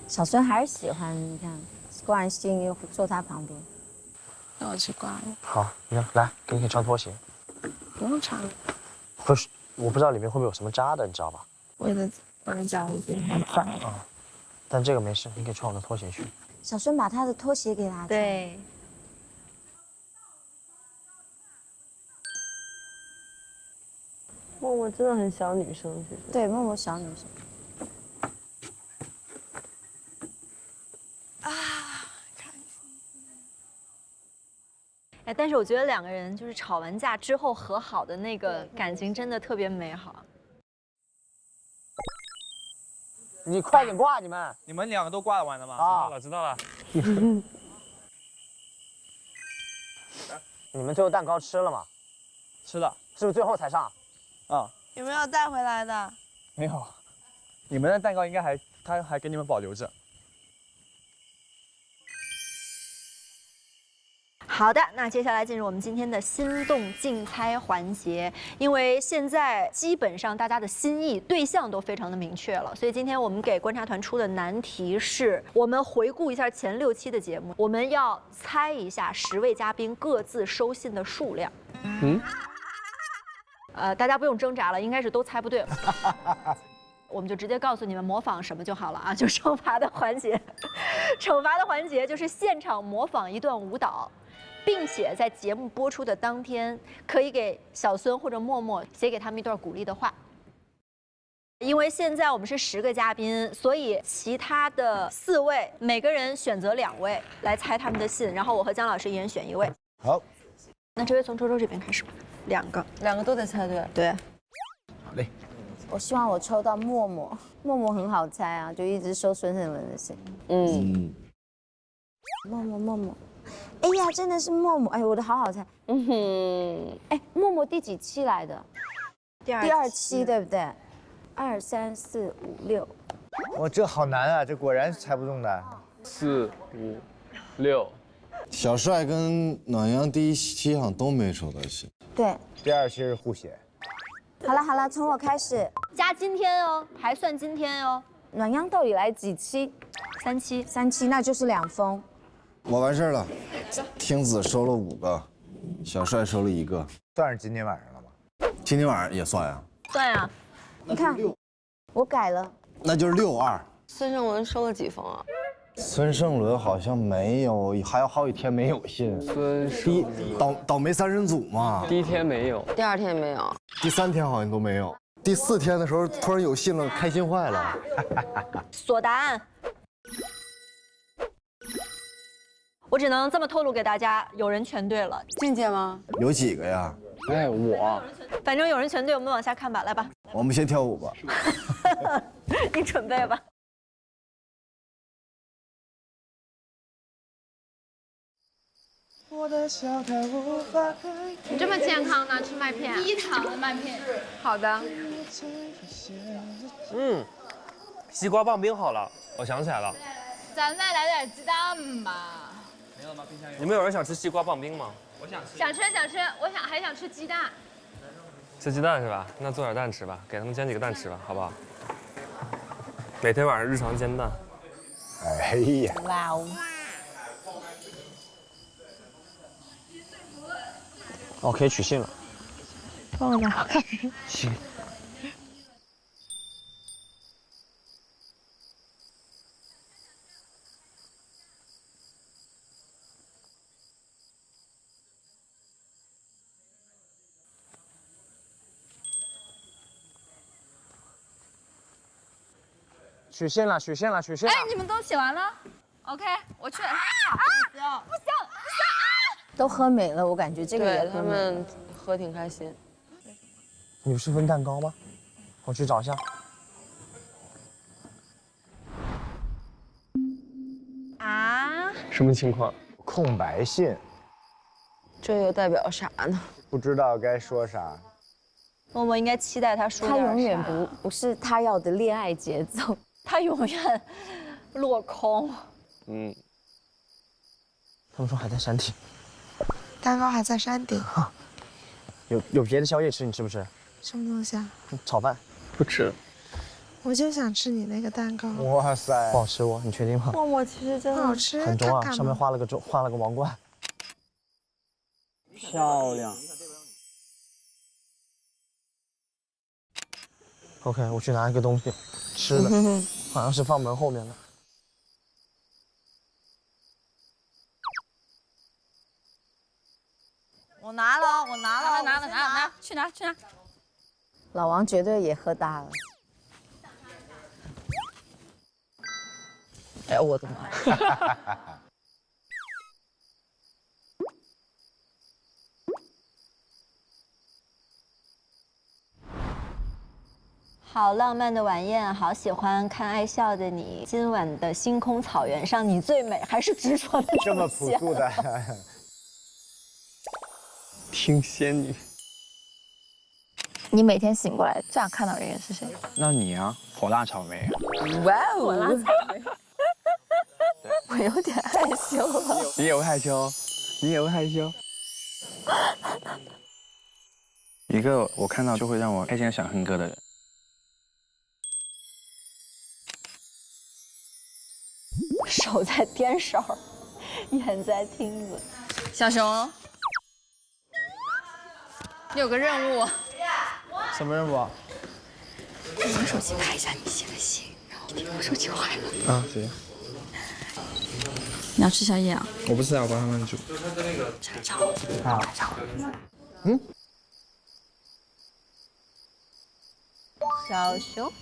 小孙还是喜欢，你看，挂完信又坐他旁边。那我去挂了。好，你看，来，给你穿拖鞋。不用穿了。不是，我不知道里面会不会有什么渣的，你知道吧？我的脚已经很脏了。啊，但这个没事，你可以穿我的拖鞋去。小孙把他的拖鞋给他穿。对。默默真的很小女生，其实。对，默默小女生。哎，但是我觉得两个人就是吵完架之后和好的那个感情真的特别美好。你快点挂，你们两个都挂完了吗？啊，知道了。你们最后蛋糕吃了吗？吃了。是不是最后才上？啊，有没有带回来的？没有。你们的蛋糕应该他还给你们保留着。好的，那接下来进入我们今天的心动竞猜环节。因为现在基本上大家的心意对象都非常的明确了，所以今天我们给观察团出的难题是：我们回顾一下前6期的节目，我们要猜一下10位嘉宾各自收信的数量。大家不用挣扎了，应该是都猜不对了。我们就直接告诉你们模仿什么就好了啊，就惩罚的环节。惩罚的环节就是现场模仿一段舞蹈。并且在节目播出的当天，可以给小孙或者默默写给他们一段鼓励的话。因为现在我们是10个嘉宾，所以其他的4位每个人选择2位来猜他们的信，然后我和姜老师一人选1位。好，那这位从周周这边开始吧，2个都得猜对。对，好嘞。我希望我抽到默默，默默很好猜啊，就一直收孙胜文的信。默默。哎呀，真的是默默！哎，我的好好猜。哎，默默第几期来的？第2期，对不对？2、3、4、5、6。哇，这好难啊！这果然是猜不中的。4、5、6。小帅跟暖阳第1期好像都没收到信。对。第2期是互写。好了，从我开始。加今天哦，还算今天哦。暖阳到底来几期？3期。3期，那就是2封。我完事了，听子收了5个，小帅收了1个，算是今天晚上了吗？今天晚上也算呀？算呀。你看，我改了，那就是6-2。孙胜文收了几封啊？孙胜伦好像没有，还有好几天没有信。倒霉3人组嘛。第1天没有，第2天没有，第3天好像都没有，第4天的时候突然有信了，开心坏了。锁答案。我只能这么透露给大家，有人全对了。静姐吗？有几个呀？哎，我。反正有人全对，我们往下看吧，来吧。我们先跳舞吧。你准备吧。你这么健康呢？吃麦片？低糖的麦片。好的。西瓜棒冰好了，我想起来了。咱再来点鸡蛋吧。没有吗？冰箱有。你们有人想吃西瓜棒冰吗？我想吃。想吃，我还想吃鸡蛋。吃鸡蛋是吧？那做点蛋吃吧，给他们煎几个蛋吃吧，好不好？每天晚上日常煎蛋。哎呀！哇哦！哦，可以取信了。放在哪？行。取信了。哎，你们都写完了 ？OK， 我去。不行。都喝没了，我感觉这个也他们喝挺开心。你不是分蛋糕吗？我去找一下。啊？什么情况？空白信。这又代表啥呢？不知道该说啥。默默应该期待他说他点啥。永远不是他要的恋爱节奏，他永远落空。他们说还在山顶。蛋糕还在山顶。有别的宵夜吃，你吃不吃？什么东西啊？炒饭。不吃。我就想吃你那个蛋糕。哇塞，不好吃你确定吗？默默其实真的好吃，很重啊，上面画了个王冠。漂亮。OK， 我去拿一个东西，吃的，好像是放门后面的。我拿了，拿，去拿。老王绝对也喝大了。哎，我的妈！好浪漫的晚宴，好喜欢看爱笑的你。今晚的星空草原上，你最美，还是执着的这么朴素的。听仙女。你每天醒过来最想看到的人是谁？那你啊，火辣草莓。哇哦，火辣草莓。我有点害羞了。你也会害羞？你也会害羞？一个我看到就会让我开心的想哼歌的人。手在颠勺，眼在听子。小熊，你有个任务。什么任务啊？用手机拍一下你写的信，然后我手机坏了。啊，行。你要吃宵夜啊？我不吃啊，我帮他们煮。好。嗯。小熊。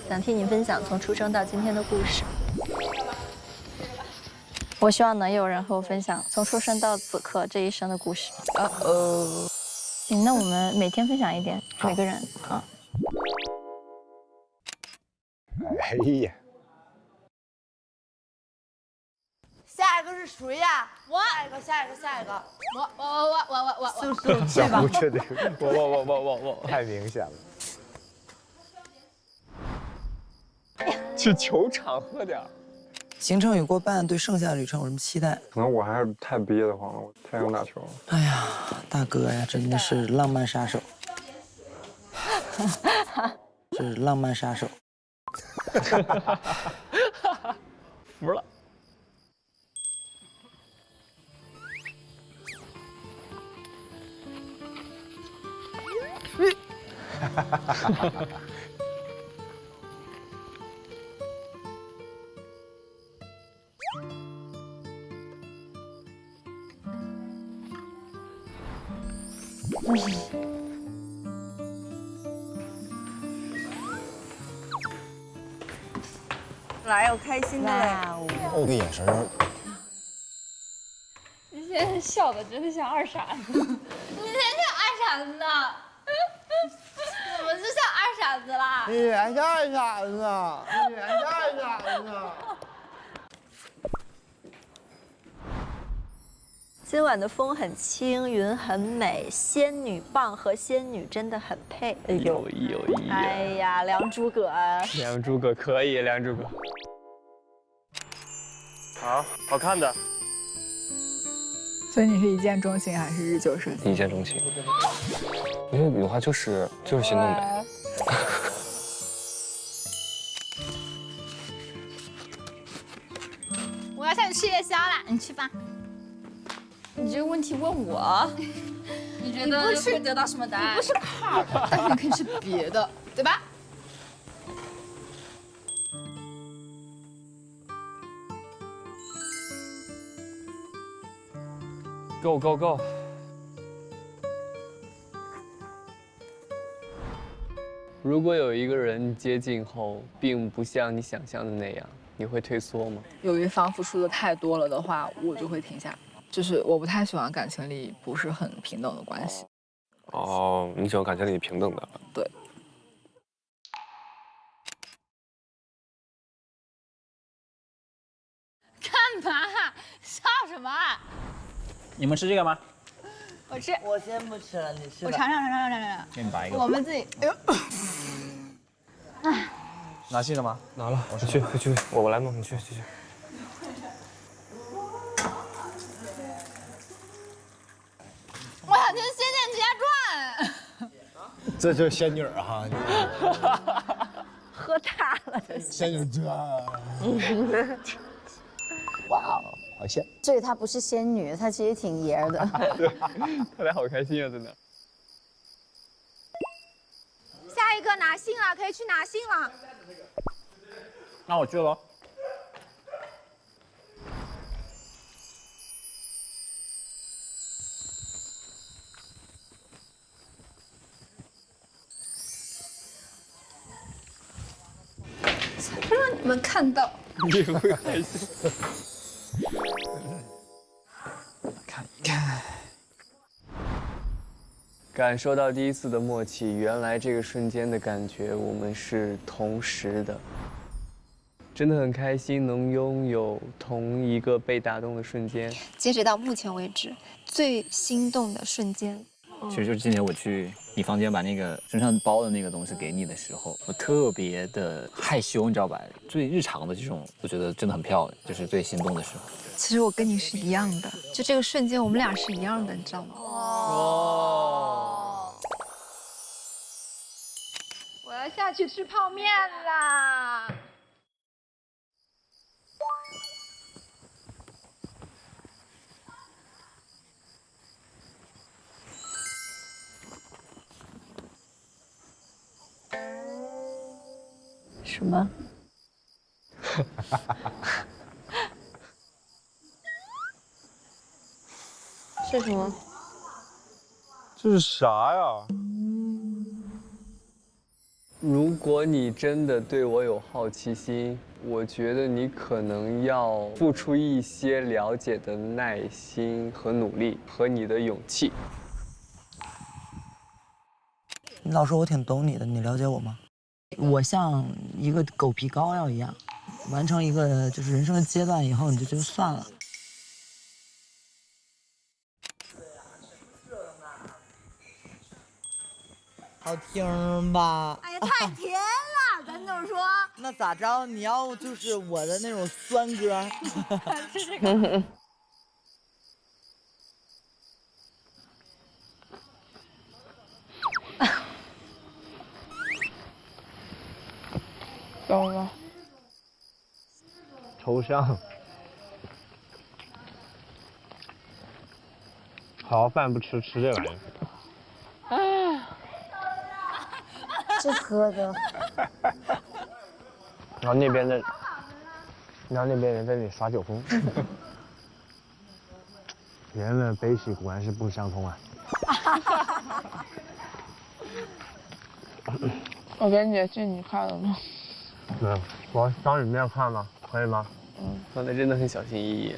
想听你分享从出生到今天的故事。我希望能有人和我分享从出生到此刻这一生的故事。行，那我们每天分享一点，每个人啊。哎呀，下一个是谁呀？我。下一个。我。素小胡确定。我。太明显了。去球场喝点。行程已过半，对剩下的旅程有什么期待？可能我还是太憋得慌了，我太想打球了。哎呀，大哥呀，真的是浪漫杀手，是浪漫杀手。服了。来，有开心的嘞！这个眼神，你现在笑的真的像二傻子，你才像二傻子呢！怎么就像二傻子啦？你才像二傻子呢！你才像二傻子呢！今晚的风很轻，云很美，仙女棒和仙女真的很配。哎呦，哎呀，梁诸葛啊！梁诸葛可以，梁诸葛。好看的。所以你是一见钟情还是日久生情？一见钟情。因为有话就是心动呗。我要上去吃夜宵啦，你去吧。你这个问题问我，你觉得会得到什么答案？不是 carb， 但是你可以吃别的，对吧？ Go go go！ 如果有一个人接近后，并不像你想象的那样，你会退缩吗？由于方付出的太多了的话，我就会停下。就是我不太喜欢感情里不是很平等的关系。哦，你喜欢感情里平等的？对。干嘛？笑什么？ 你们吃这个吗？我吃。我先不吃了，你吃。我尝。给你拔一个。我们自己。哎呦。哎。拿信了吗？拿了。去，我来弄，你去。我想听《仙剑奇侠传》。这就是仙女哈。喝大了就行。仙女传。哇哦。 好像，所以她不是仙女，她其实挺爷的。对，他俩好开心啊，真的。下一个拿信了，可以去拿信了。那我去喽。才不让你们看到。你会害羞。看一看，感受到第一次的默契，原来这个瞬间的感觉我们是同时的，真的很开心能拥有同一个被打动的瞬间。截止到目前为止，最心动的瞬间。其实就是今天我去你房间把那个身上包的那个东西给你的时候，我特别的害羞，你知道吧？最日常的这种，我觉得真的很漂亮，就是最心动的时候。其实我跟你是一样的，就这个瞬间我们俩是一样的，你知道吗？哦。我要下去吃泡面啦。什么？是什么？这是啥呀？如果你真的对我有好奇心，我觉得你可能要付出一些了解的耐心和努力，和你的勇气。你老说我挺懂你的，你了解我吗？我像一个狗皮膏药一样，完成一个就是人生的阶段以后，你就觉得算了。好听吧？哎呀，太甜了，咱就是说。那咋着？你要就是我的那种酸歌。试试看。懂了。抽象。好饭不吃，吃这玩意儿。哎。这喝的。然后那边的，然后那边人在那里耍酒疯。人的悲喜果然是不相通啊。我给你的剧你看了吗？没有，我当你面看了，可以吗？刚才真的很小心翼翼。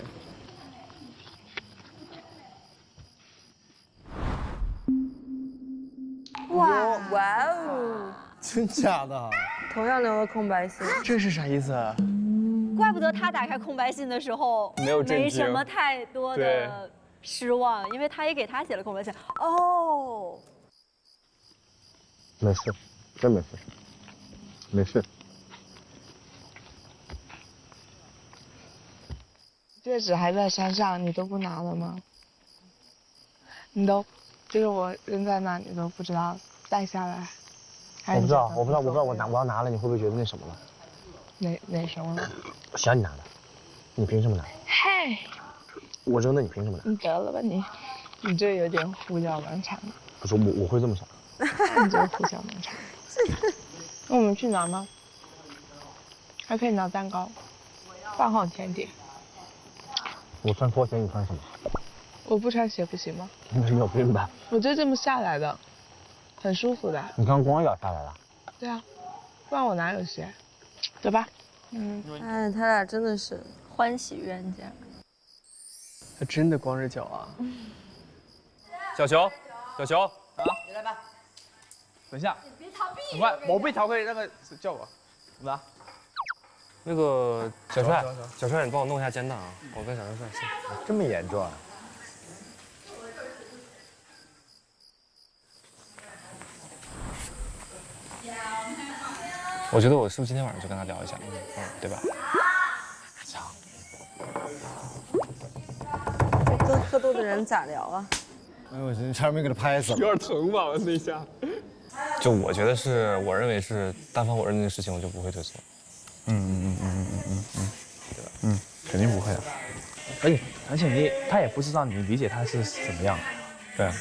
哇哦！真假的？同样留了空白信，这是啥意思啊？怪不得他打开空白信的时候没有震惊，没什么太多的失望，因为他也给他写了空白信。哦，没事，真没事，没事。戒指还在山上，你都不拿了吗？你都，就是我扔在那，你都不知道带下来。我不知道，我要拿了，你会不会觉得那什么了？那什么了？想你拿的，你凭什么拿？嘿，我扔的，你凭什么拿？你得了吧你这有点胡搅蛮缠的。不是我会这么想。你这胡搅蛮缠。那我们去哪吗？还可以拿蛋糕，饭后甜点。我穿拖鞋，你穿什么？我不穿鞋不行吗？你有病吧？我就这么下来的，很舒服的。你刚光脚下来了？对啊，不然我哪有鞋？走吧。哎，他俩真的是欢喜冤家。他真的光着脚啊？小球，啊，你来吧。等一下，别逃避。很快，我被逃可以那个叫我，怎么？那个小帅，你帮我弄一下肩带啊！我跟小帅是。这么严重啊？我觉得我是不是今天晚上就跟他聊一下，对吧？跟喝多的人咋聊啊？哎呦，我这差点没给他拍死了。有点疼吧，那一下。就我觉得是我认为是单方我认定的事情，我就不会退缩。对吧？肯定不会的。而且他也不知道你理解他是怎么样。对啊，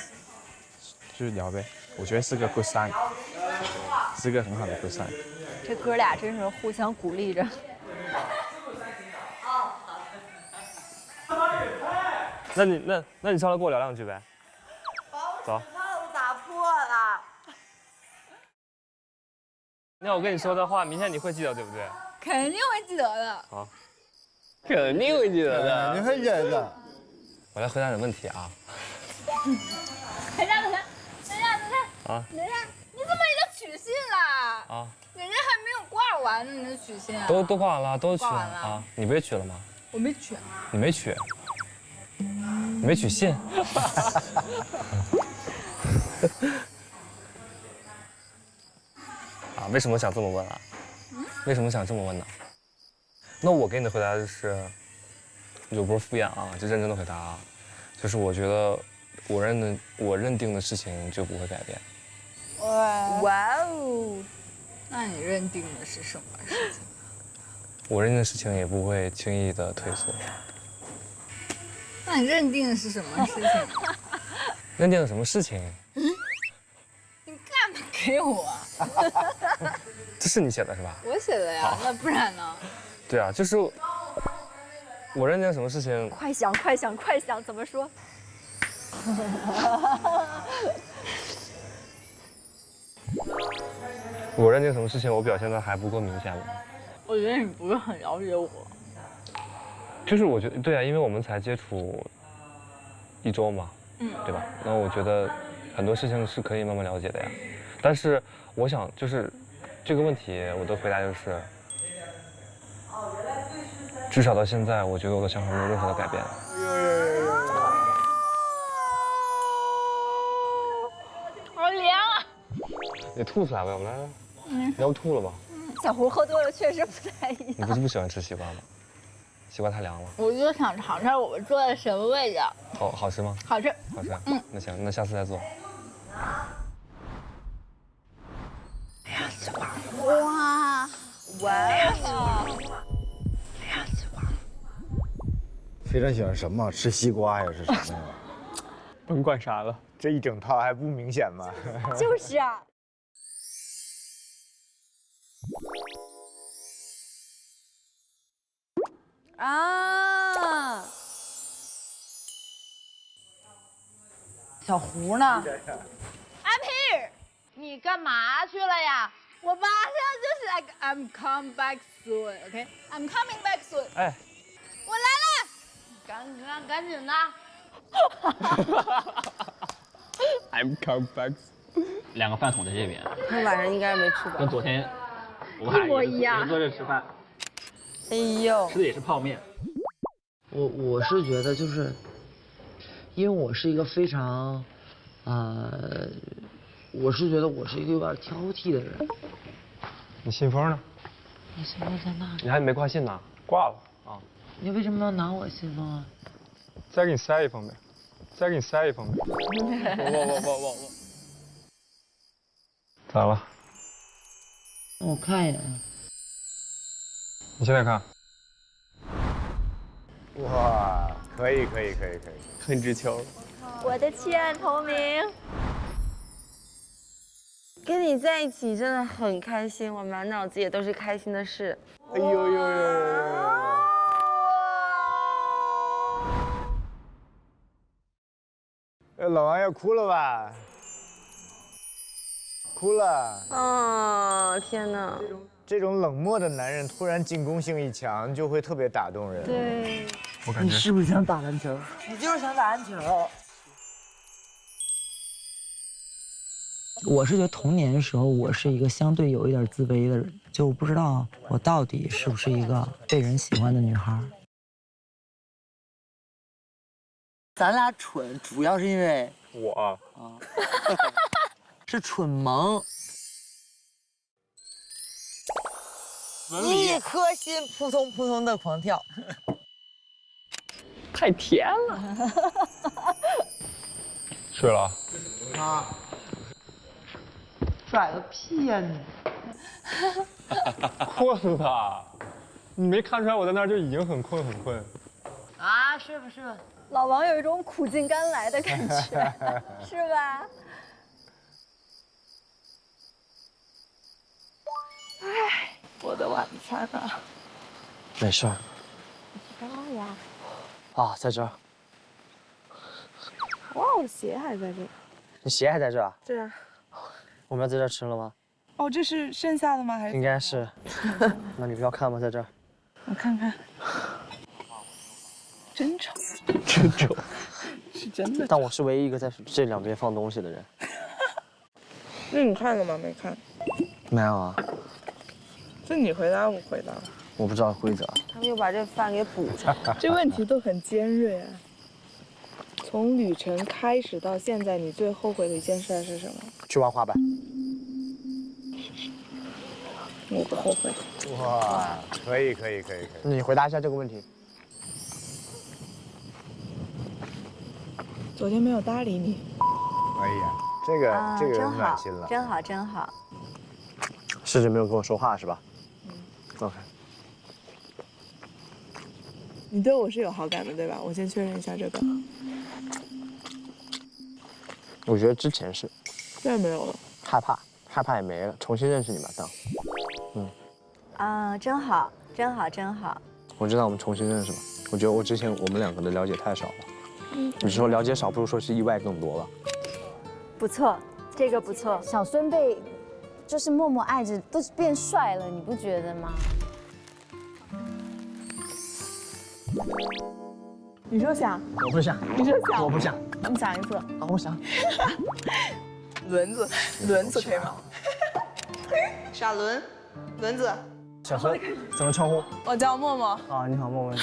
就是聊呗。我觉得是个 good sign， 是个很好的 good sign。这哥俩真是互相鼓励着。那你上来跟我聊两句呗。走。把我打破了。那我跟你说的话，明天你会记得，对不对？肯定会记得的。好，肯定会记得的。你会记得。我来回答你的问题啊。等一下，啊，等一下，你怎么已经取信了？啊，人家还没有挂完呢，你就取信啊？都挂完了，都取挂完了啊。你不也取了吗？我没取。你没取？你没取信？啊，为什么想这么问啊？为什么想这么问呢？那我给你的回答就是，就不是敷衍啊，就认真的回答啊，就是我觉得我认定的事情就不会改变。哇哦，那你认定的是什么事情？我认定的事情也不会轻易的退缩。那你认定的是什么事情？认定了什么事情？你干嘛给我啊？这是你写的是吧？我写的呀，那不然呢？对啊，就是我认定什么事情。快想，快想，快想，怎么说？我认定什么事情，我表现的还不够明显吗？我觉得你不是很了解我。就是我觉得对啊，因为我们才接触1周嘛，对吧？那我觉得很多事情是可以慢慢了解的呀。但是我想就是这个问题，我的回答就是，至少到现在，我觉得我的想法没有任何的改变。好凉啊！你吐出来吧，我们来，你要不吐了吧？小胡喝多了确实不太一样。你不是不喜欢吃西瓜吗？西瓜太凉了。我就想尝尝我们做的什么味道。好吃吗？好吃。好吃。那行，那下次再做。哇！非常喜欢什么？吃西瓜呀？是什么呀？甭管啥了，这一整套还不明显吗？就是啊。啊！小胡呢 ？I'm here。你干嘛去了呀？我马上就是 like I'm come back soon，OK？I'm coming back soon。哎，我来了，赶紧的。I'm come back。2个饭桶在这边。他晚上应该没吃饱。跟昨天我们俩也坐这吃饭。哎呦，吃的也是泡面。我是觉得就是，因为我是一个非常，我是觉得我是一个有点挑剔的人。你信封呢？你信封在那里。你还没挂信呢？挂了啊。你为什么要拿我信封啊？再给你塞一封呗，再给你塞一封呗。我。咋了？我看一眼。你现在看。哇，可以，很直球。我的弃暗投明。跟你在一起真的很开心，我满脑子也都是开心的事。哎呦！老王要哭了吧？哭了。哦，天哪！这种冷漠的男人突然进攻性一强，就会特别打动人。对。我感觉。你是不是想打篮球？你就是想打篮球。我是觉得童年的时候，我是一个相对有一点自卑的人，就我不知道我到底是不是一个被人喜欢的女孩。咱俩蠢，主要是因为我是蠢萌。一颗心扑通扑通的狂跳，太甜了。睡了啊？拽个屁呀你！困了，你没看出来我在那儿就已经很困。啊，睡吧。老王有一种苦尽甘来的感觉，是吧？唉，我的晚餐啊。没事儿。干嘛呀？啊，在这儿。哇，我鞋还在这。你鞋还在这儿？对啊。我们要在这儿吃了吗？哦，这是剩下的吗？还是？应该是。那你要看吗？在这儿。我看看。真丑。真丑。是真的。但我是唯一一个在这两边放东西的人。那你看了吗？没看。没有啊。这你回答，我回答。我不知道规则。他们又把这饭给补上。这问题都很尖锐啊。从旅程开始到现在，你最后悔的一件事是什么？去玩滑板。我不后悔。哇，可以。你回答一下这个问题。昨天没有搭理你。哎呀，这个真好暖心了，真好，真好。试着没有跟我说话是吧？OK。你对我是有好感的，对吧？我先确认一下这个。我觉得之前是。现在没有了。害怕也没了，重新认识你吧，当。真好，真好，真好。我知道我们重新认识吧。我觉得我之前我们两个的了解太少了。你说了解少，不如说是意外更多吧。不错，这个不错。小孙被就是默默爱着，都变帅了，你不觉得吗？你说想？我不想。你说想？我不想。你想一次。啊，我想。轮子可以吗？傻轮，轮子。小孙，怎么称呼？我叫默默。啊，你好，默默。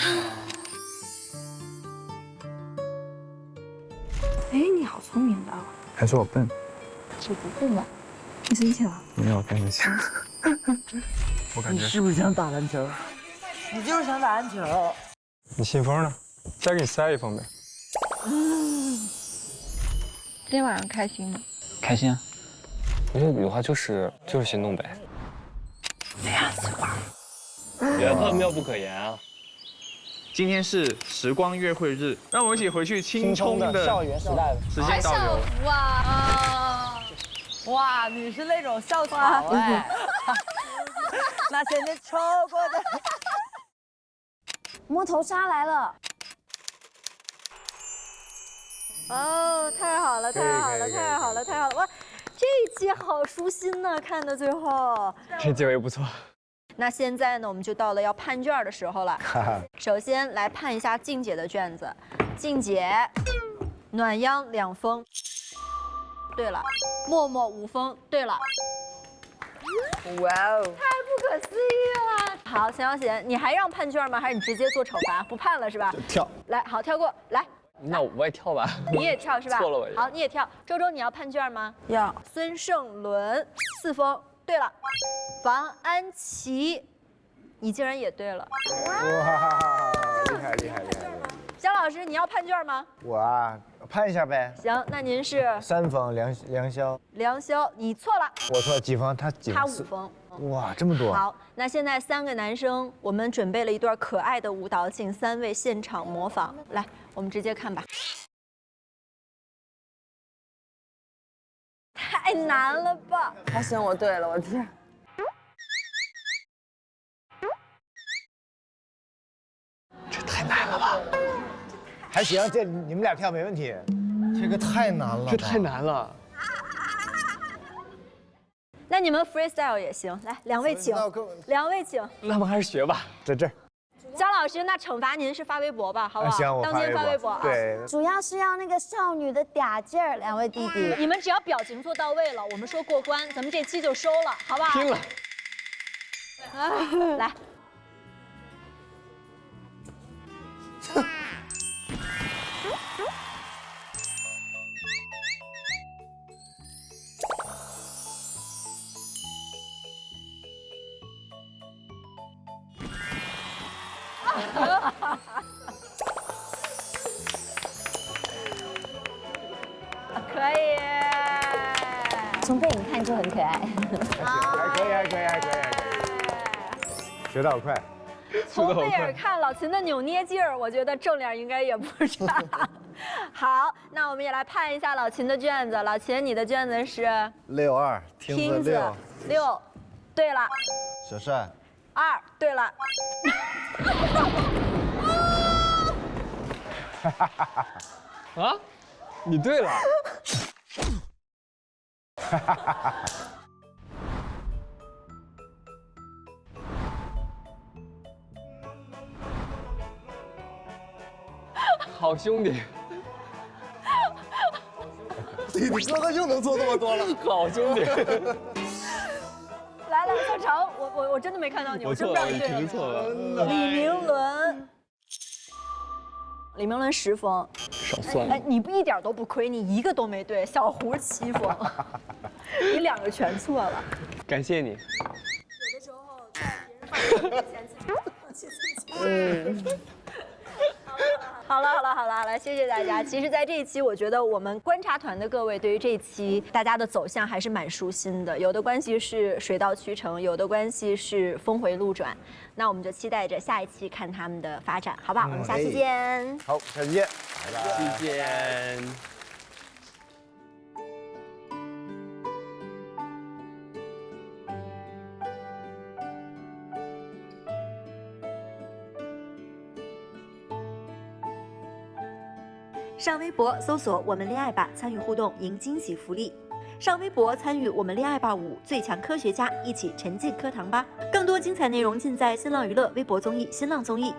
哎，你好聪明的。还说我笨？我不笨吧？你生气了？没有，开玩笑。我感觉。你是不是想打篮球？你就是想打篮球。你信封呢？再给你塞一封呗。今天晚上开心吗？开心啊！我觉得有话就是心动呗。这样子吧。缘分妙不可言啊！今天是时光约会日，让我们一起回去青葱的校园时代时间倒流。哇，你是那种校草哎，那些年错过的。摸头杀来了。哦，太好了，太好了，太好了，太好了！哇，这一期好舒心呢，看到最后。这结尾不错。那现在呢，我们就到了要判卷的时候了。首先来判一下静姐的卷子。静姐，暖阳2封。对了，默默5封。对了。哇哦！太不可思议了！好，陈小贤，你还让判卷吗？还是你直接做惩罚？不判了是吧？跳。来，好，跳过来。那我也跳吧。你也跳是吧？错了我。好，你也跳。周周，你要判卷吗？要。孙胜伦4封。对了，王安琪，你竟然也对了。哇，厉害！姜老师，你要判卷吗？我啊，判一下呗。行，那您是3封，梁霄。梁霄，你错了。我错了几封？他5封。哇，这么多！好，那现在3个男生，我们准备了一段可爱的舞蹈，请3位现场模仿。来，我们直接看吧。太难了吧！还行，我对了，我天。这太难了吧？还行，这你们俩跳没问题。这个太难了，这太难了。那你们 freestyle 也行，来，2位请，2位请。那我们还是学吧，在这儿。姜老师，那惩罚您是发微博吧，好不好？行，我当天发微博。对，主要是要那个少女的嗲劲儿，2位弟弟。你们只要表情做到位了，我们说过关，咱们这期就收了，好不好？拼了！来。可以，从背影看就很可爱。还可以。学得好快。从背影看老秦的扭捏劲儿，我觉得正脸应该也不差。好，那我们也来判一下老秦的卷子。老秦，你的卷子是62，听子6，对了。小帅2，对了。啊，你对了。好兄弟。你哥哥又能做这么多了，好兄弟。来，小常，我真的没看到你，我真不知道你对了。错了。李明伦10封，少算了。哎，你一点都不亏，你一个都没对。小胡7封，你2个全错了。感谢你。有的时候在别人放前自己放弃自己。好了，谢谢大家。其实，在这一期，我觉得我们观察团的各位对于这一期大家的走向还是蛮舒心的。有的关系是水到渠成，有的关系是峰回路转。那我们就期待着下一期看他们的发展，好不好？我们下期见。好，下期见，拜拜。再见。上微博搜索“我们恋爱吧”，参与互动，赢惊喜福利。上微博参与“我们恋爱吧5最强科学家”，一起沉浸课堂吧。更多精彩内容尽在新浪娱乐微博综艺、新浪综艺。